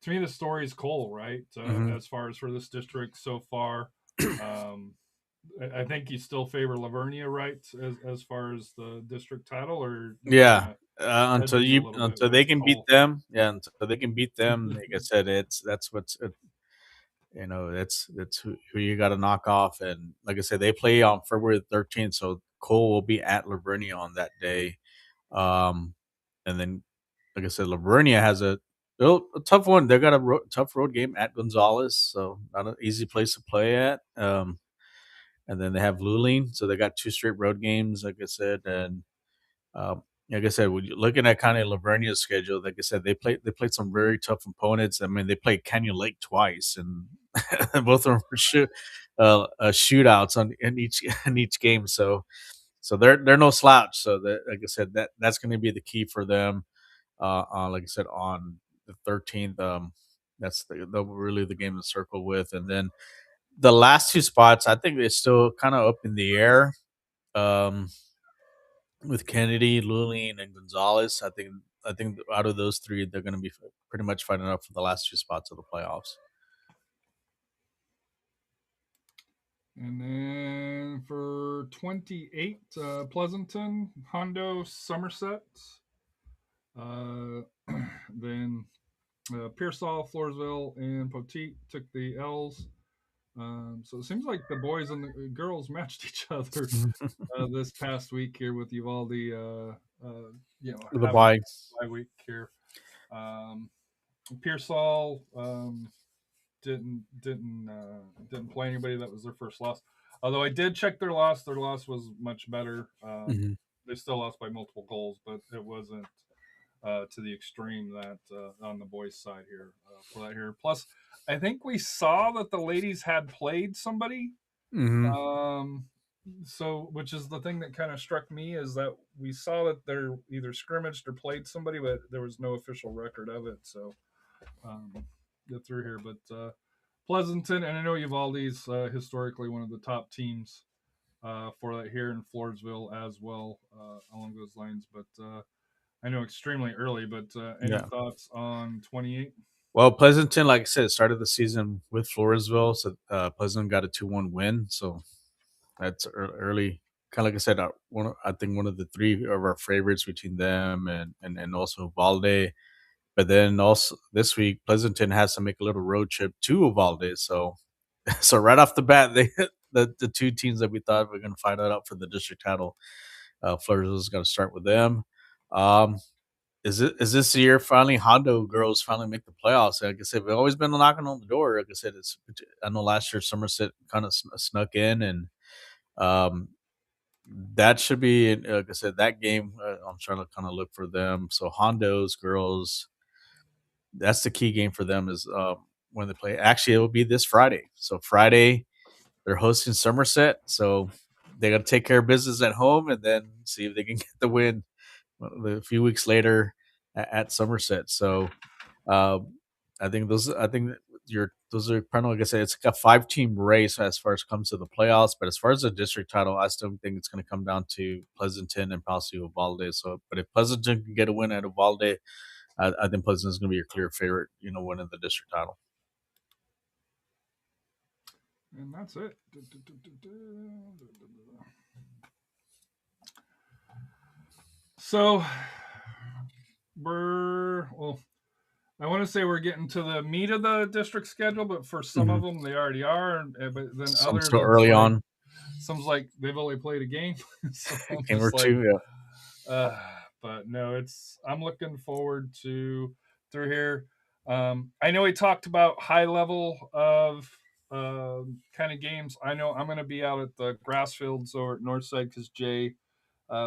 To me, the story is Cole, right? As far as for this district so far, I think you still favor Lavernia, right? As far as the district title, or until they can beat them, until they can beat them. Like I said, that's who you got to knock off. And like I said, they play on February 13th, so Cole will be at Lavernia on that day. And then, like I said, Lavernia has a tough one. They've got a tough road game at Gonzalez, so not an easy place to play at. And then they have Luling, so they got 2 straight road games, like I said. And like I said, when you're looking at kind of Lavernia's schedule, like I said, they played some very tough opponents. I mean, they played Canyon Lake twice, and both of them were shootouts in each game. So they're no slouch. So that, like I said, that's going to be the key for them. Like I said, on the 13th, that's really the game to circle with. And then the last 2 spots, I think they're still kind of up in the air. With Kennedy, Luling, and Gonzalez, I think out of those 3, they're going to be pretty much fighting up for the last 2 spots of the playoffs. And then for 28, Pleasanton, Hondo, Somerset. Then Pearsall, Floresville, and Poteet took the L's. So it seems like the boys and the girls matched each other this past week here with Uvalde. The bye week here. Pearsall didn't play anybody. That was their first loss. Although I did check their loss. Their loss was much better. They still lost by multiple goals, but it wasn't to the extreme that on the boys' side here for that here. Plus, I think we saw that the ladies had played somebody. so which is the thing that kind of struck me is that we saw that they're either scrimmaged or played somebody, but there was no official record of it. So get through here, but Pleasanton, and I know Uvalde's historically one of the top teams for that here in Floresville as well, along those lines. But I know extremely early. But any Yeah. thoughts on 28? Well, Pleasanton, like I said, started the season with Floresville, so Pleasanton got a 2-1 win. So that's early. Kind of like I said, I think one of the three of our favorites between them and also Uvalde. But then also this week, Pleasanton has to make a little road trip to Uvalde. So so right off the bat, the two teams that we thought were going to fight it out for the district title, Floresville's going to start with them. Um, is this year finally Hondo girls finally make the playoffs? Like I said, we've always been knocking on the door. Like I said, I know last year Somerset kind of snuck in, and um, that should be like I said that game. I'm trying to kind of look for them. So Hondo's girls, that's the key game for them is when they play. Actually, it will be this Friday. So Friday they're hosting Somerset, so they got to take care of business at home and then see if they can get the win a few weeks later at Somerset. So I think those are kind of like I said, it's like a 5-team race as far as comes to the playoffs. But as far as the district title, I still think it's going to come down to Pleasanton and possibly Uvalde. So, but if Pleasanton can get a win at Uvalde, I think Pleasanton is going to be your clear favorite, winning the district title. And that's it. So I want to say we're getting to the meat of the district schedule, but for some of them they already are. But then Some others still early on. Some's like they've only played a game, so game or two. Yeah. But no, I'm looking forward to through here. I know we talked about high level of kind of games. I know I'm going to be out at the grass fields over at Northside because Jay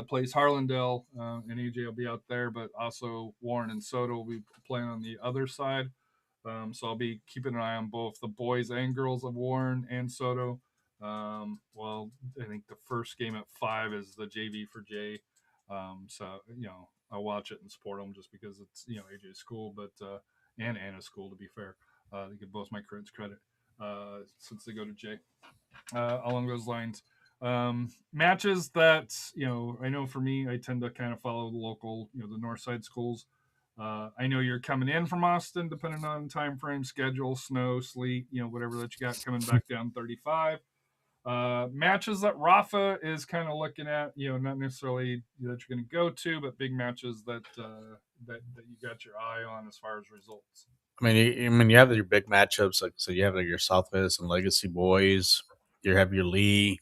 plays Harlandale, and AJ will be out there, but also Warren and Soto will be playing on the other side. So I'll be keeping an eye on both the boys and girls of Warren and Soto. Well, I think the first game at 5 is the JV for Jay. So I'll watch it and support them just because it's AJ's school, but and Anna's school to be fair. They give both my kids credit since they go to Jay. Along those lines, matches that I know for me, I tend to kind of follow the local, the north side schools. I know you're coming in from Austin, depending on time frame, schedule, snow, sleet, whatever that you got coming back down 35. Matches that Rafa is kind of looking at, not necessarily that you're going to go to, but big matches that that you got your eye on as far as results. I mean, you have your big matchups, like so you have your Southwest and Legacy boys. You have your Lee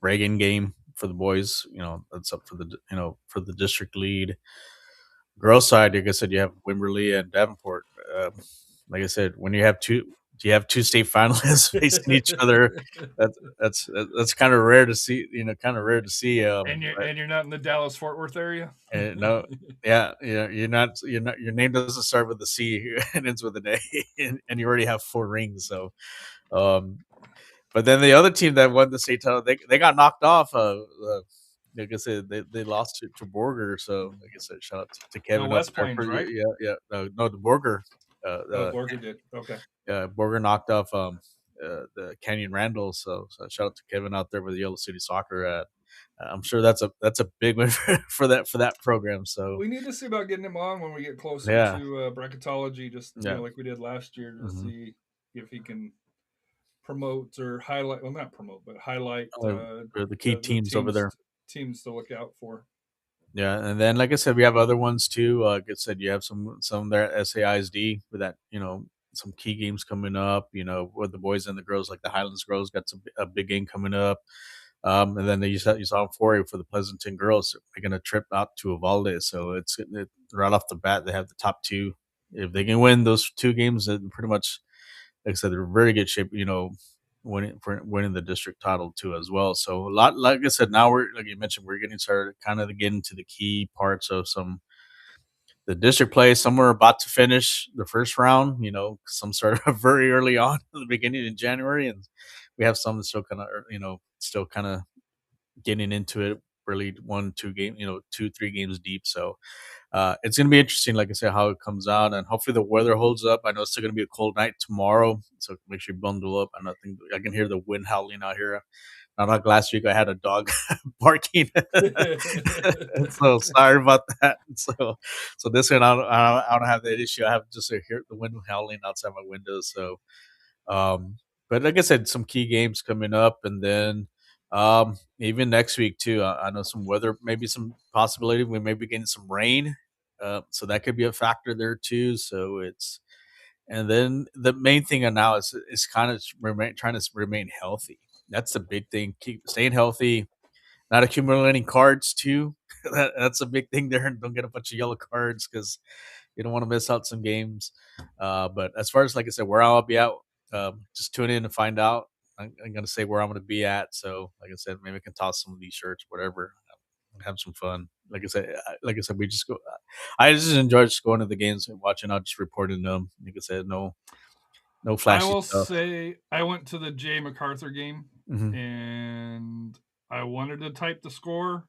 Reagan game for the boys. That's up for the district lead. Girls side, like I said, you have Wimberley and Davenport. Like I said, when you have two state finalists facing each other, that's kind of rare to see. Kind of rare to see. And you're not in the Dallas Fort Worth area. And no, yeah, you're not. Your name doesn't start with a C and ends with an A, and you already have 4 rings. So, but then the other team that won the state title, they got knocked off. Like I said, they lost to Borger. So, like I said, shout out to Kevin. West Plains, right? Yeah. No, the Borger. Borger did. Okay. Yeah, Borger knocked off the Canyon Randall. So shout out to Kevin out there with Yellow City Soccer. I'm sure that's a big win for that program. So we need to see about getting him on when we get closer to bracketology, just like we did last year, to see if he can promote or highlight. Well, not promote, but highlight the key teams over there. Teams to look out for. Yeah, and then like I said, we have other ones too. Like I said, you have some there at SAISD with that. Some key games coming up. With the boys and the girls, like the Highlands girls got a big game coming up. And then you saw them for the Pleasanton girls. They're going to trip out to Uvalde. So it's right off the bat, they have the top 2. If they can win those 2 games, then pretty much, like I said, they're in very good shape, winning the district title too as well. So a lot, like I said, now like you mentioned, we're getting started kind of getting to the key parts of the district play. Some are about to finish the first round, some started very early on at the beginning in January, and we have some that still kind of getting into it really 1-2 game, 2-3 games deep. So it's gonna be interesting, like I said, how it comes out, and hopefully the weather holds up. I know it's still gonna be a cold night tomorrow, so make sure you bundle up. I think I can hear the wind howling out here. Not like last week, I had a dog barking, so sorry about that. So this one I don't have that issue. I have just hear the wind howling outside my window. So but like I said, some key games coming up, and then even next week too. I know some weather, maybe some possibility we may be getting some rain, so that could be a factor there too. So it's and then the main thing now is kind of trying to remain healthy. That's the big thing. Keep staying healthy, not accumulating cards too. That's a big thing there. Don't get a bunch of yellow cards because you don't want to miss out some games. But as far as like I said, where I'll be at, just tune in and find out. I'm gonna say where I'm gonna be at. So like I said, maybe I can toss some of these shirts, whatever, and have some fun. Like I said, we just go. I just enjoy just going to the games and watching out, just reporting them. Like I said, no I flashy will stuff. say I went to the Jay MacArthur game Mhm. and I wanted to type the score,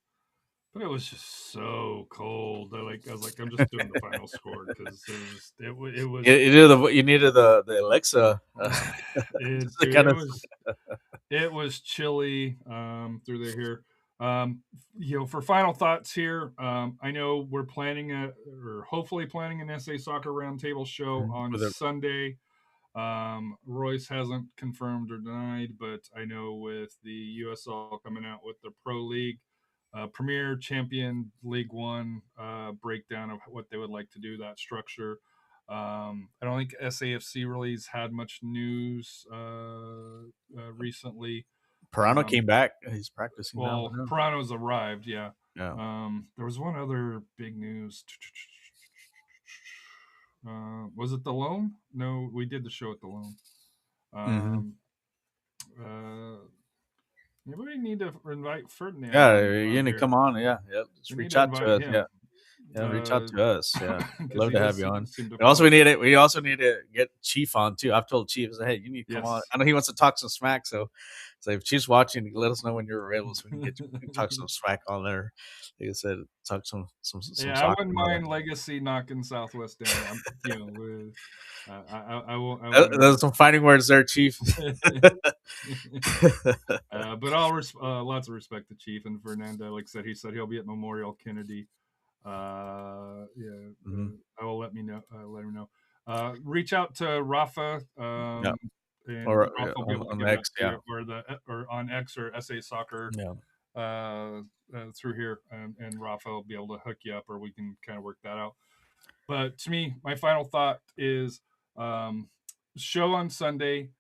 but it was just so cold. I was like, I'm just doing the final score because it was You needed the Alexa it, just to dude, kind of. it was chilly through there here. For final thoughts here, I know we're planning or hopefully planning an SA Soccer Roundtable show on With a Sunday. Royce hasn't confirmed or denied, but I know with the USL coming out with the Pro League, Premier Champion League One breakdown of what they would like to do, that structure. I don't think SAFC really has had much news recently. Pirano came back. He's practicing now. Well, Pirano's arrived, yeah. Yeah. There was one other big news. Was it the loan? No, we did the show at the loan. Mhm. Maybe we need to invite Ferdinand. Yeah, you need to come on. Yeah. Just We need reach to out to invite us. Yeah. him. Reach out to us. Yeah. 'cause Love he to does have you on. seem to We also follow. need it. We also need to get Chief on too. I've told Chief, I said, hey, you need to come on. Yes. I know he wants to talk some smack, so if Chief's watching, let us know when you're available so we can talk some smack on there. Like I said, talk some Yeah, I soccer. wouldn't mind Legacy knocking Southwest down. I won't. There's some fighting words there, Chief. But I'll lots of respect to Chief and Fernando. Like I said, he said he'll be at Memorial Kennedy. Mhm. I will let him know. Reach out to Rafa. Yeah. And Or Rafa will be able to on get X, back to yeah. you, or on X or SA Soccer Yeah. through here, and Rafa will be able to hook you up, or we can kind of work that out. But to me, my final thought is show on Sunday.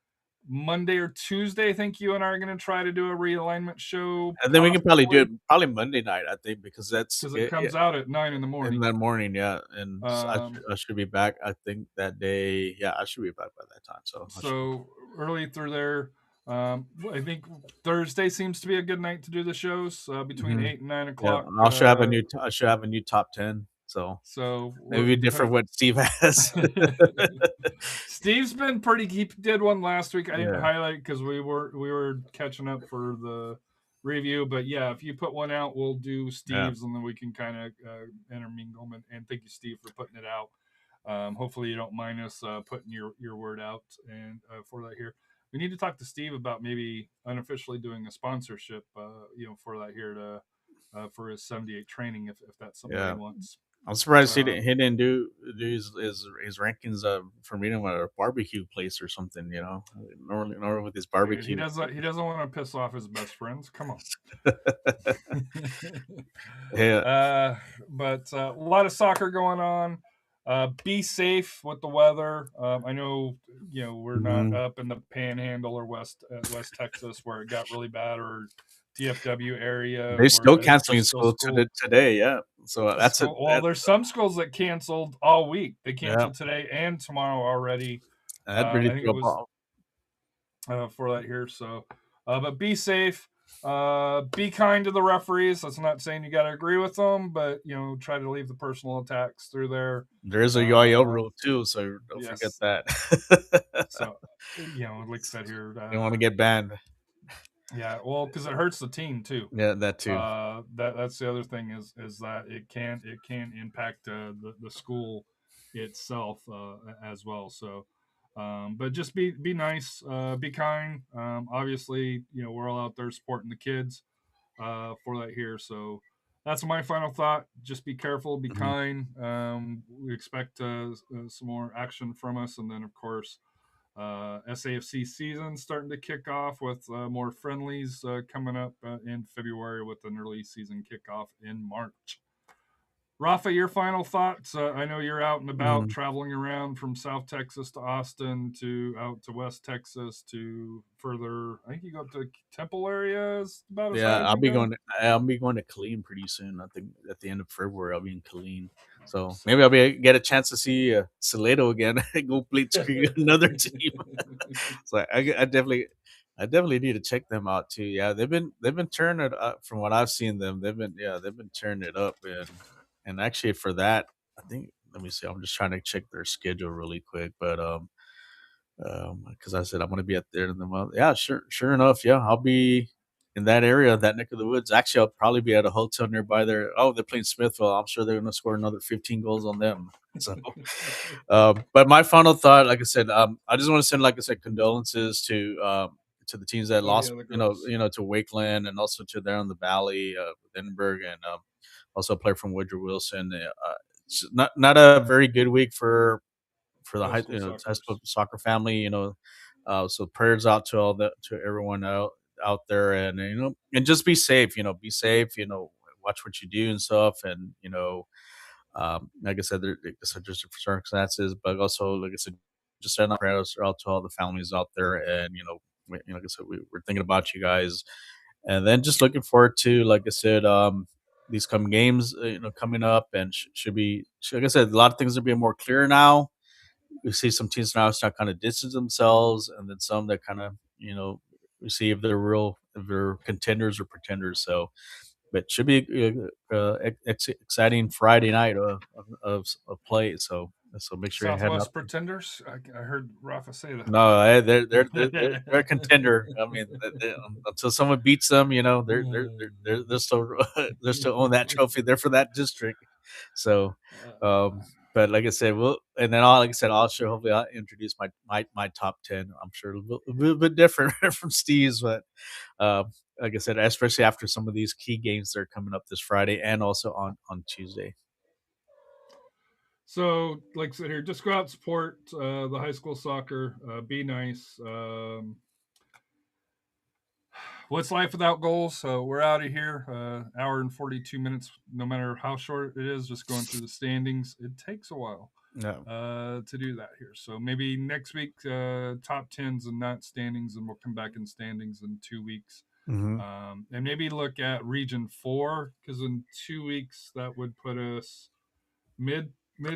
Monday or Tuesday, I think you and I are going to try to do a realignment show. And then we can probably do it Monday night, I think, because it comes out at 9 in the morning. in that morning, yeah. And I should be back. I think that day, yeah, I should be back by that time. So early through there. I think Thursday seems to be a good night to do the shows between 8 and 9 o'clock. Yeah, I should have a new top 10. So maybe different what Steve has. Steve's been pretty. He did one last week. I didn't Yeah. highlight because we were catching up for the review. But yeah, if you put one out, we'll do Steve's, and then we can kind of intermingle them. And thank you, Steve, for putting it out. Hopefully, you don't mind us putting your word out and for that here. We need to talk to Steve about maybe unofficially doing a sponsorship, for that here to for his 78 training if that's something he wants. I'm surprised he didn't do his rankings for meeting at a barbecue place or something. Normally with his barbecue. Dude, he doesn't want to piss off his best friends. Come on. Yeah. But a lot of soccer going on. Be safe with the weather. I know we're not up in the Panhandle or West Texas where it got really bad, or DFW area. They're still canceling school today. Yeah. So that's it. Well, there's some schools that canceled all week. They canceled today and tomorrow already. That really I think it was for that here. So, but be safe. Be kind to the referees. That's not saying you got to agree with them, but try to leave the personal attacks through there. There is a UIL rule too, so don't forget that. So, like I said here, you don't want to get banned. Yeah, well, because it hurts the team too. Yeah, that too. That's the other thing is that it can impact the school itself as well. So, but just be nice, be kind. Obviously, we're all out there supporting the kids for that here. So that's my final thought. Just be careful, be Mhm. kind. We expect some more action from us, and then of course SAFC season starting to kick off with more friendlies coming up in February with an early season kickoff in March. Rafa, your final thoughts? I know you're out and about Mhm. traveling around from South Texas to Austin to out to West Texas to further. I think you go up to Temple area is about as high Yeah, as you go. I'll be going to Killeen pretty soon. I think at the end of February I'll be in Killeen. So maybe get a chance to see Salado again. Go bleed screen another team. So I definitely need to check them out too. Yeah, they've been turning it up from what I've seen them. They've been turning it up and actually for that I think let me see. I'm just trying to check their schedule really quick, but because I said I'm gonna be at there in the month. Yeah, sure enough. Yeah, I'll be in that area, that neck of the woods. Actually, I'll probably be at a hotel nearby there. Oh, they're playing Smithville. I'm sure they're gonna score another 15 goals on them. So, but my final thought, like I said, I just want to send, like I said, condolences to the teams that Oh yeah, lost. the girls. To Wakeland and also to there in the Valley, Edinburgh, and also a player from Woodrow Wilson. It's not a very good week for the High school high soccer. school soccer family. So prayers out to to everyone out there, and and just be safe. Be safe. Watch what you do and stuff, and like I said, like I said, just for circumstances, but also like I said, just send out prayers out to all the families out there, and like I said, we're thinking about you guys, and then just looking forward to, like I said, these coming games, coming up, and like I said, a lot of things are being more clear now. We see some teams now start kind of distance themselves, and then some that kind of we see if they're contenders or pretenders. So, but should be exciting Friday night of play. So make sure you're heading Southwest up. Pretenders. I heard Rafa say No, they're a that. contender. I mean, until someone beats them, they're still they're still own that trophy. They're for that district. So, but like I said, and then like I said, hopefully I'll introduce my top 10. I'm sure a little bit different from Steve's, but like I said, especially after some of these key games that are coming up this Friday and also on Tuesday. So, like I said here, just go out and support the high school soccer. Be nice. What's life without goals? So we're out of here. Hour and 42 minutes. No matter how short it is, just going through the standings. It takes a while No. to do that here. So maybe next week, top tens and not standings, and we'll come back in standings in 2 weeks. Mm-hmm. And maybe look at Region 4 because in 2 weeks that would put us mid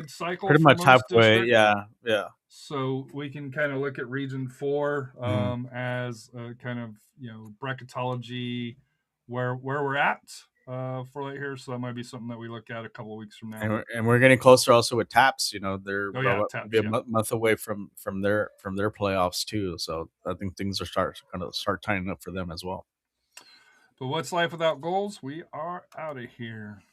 cycle Pretty for much most halfway. districts. Yeah. So we can kind of look at Region 4 Mm-hmm. as a kind of bracketology where we're at for right here. So that might be something that we look at a couple of weeks from now. And we're getting closer also with TAPPS. They're Oh yeah, be TAPPS. a Yeah. month away from their playoffs too. So I think things are start tightening up for them as well. But what's life without goals? We are out of here.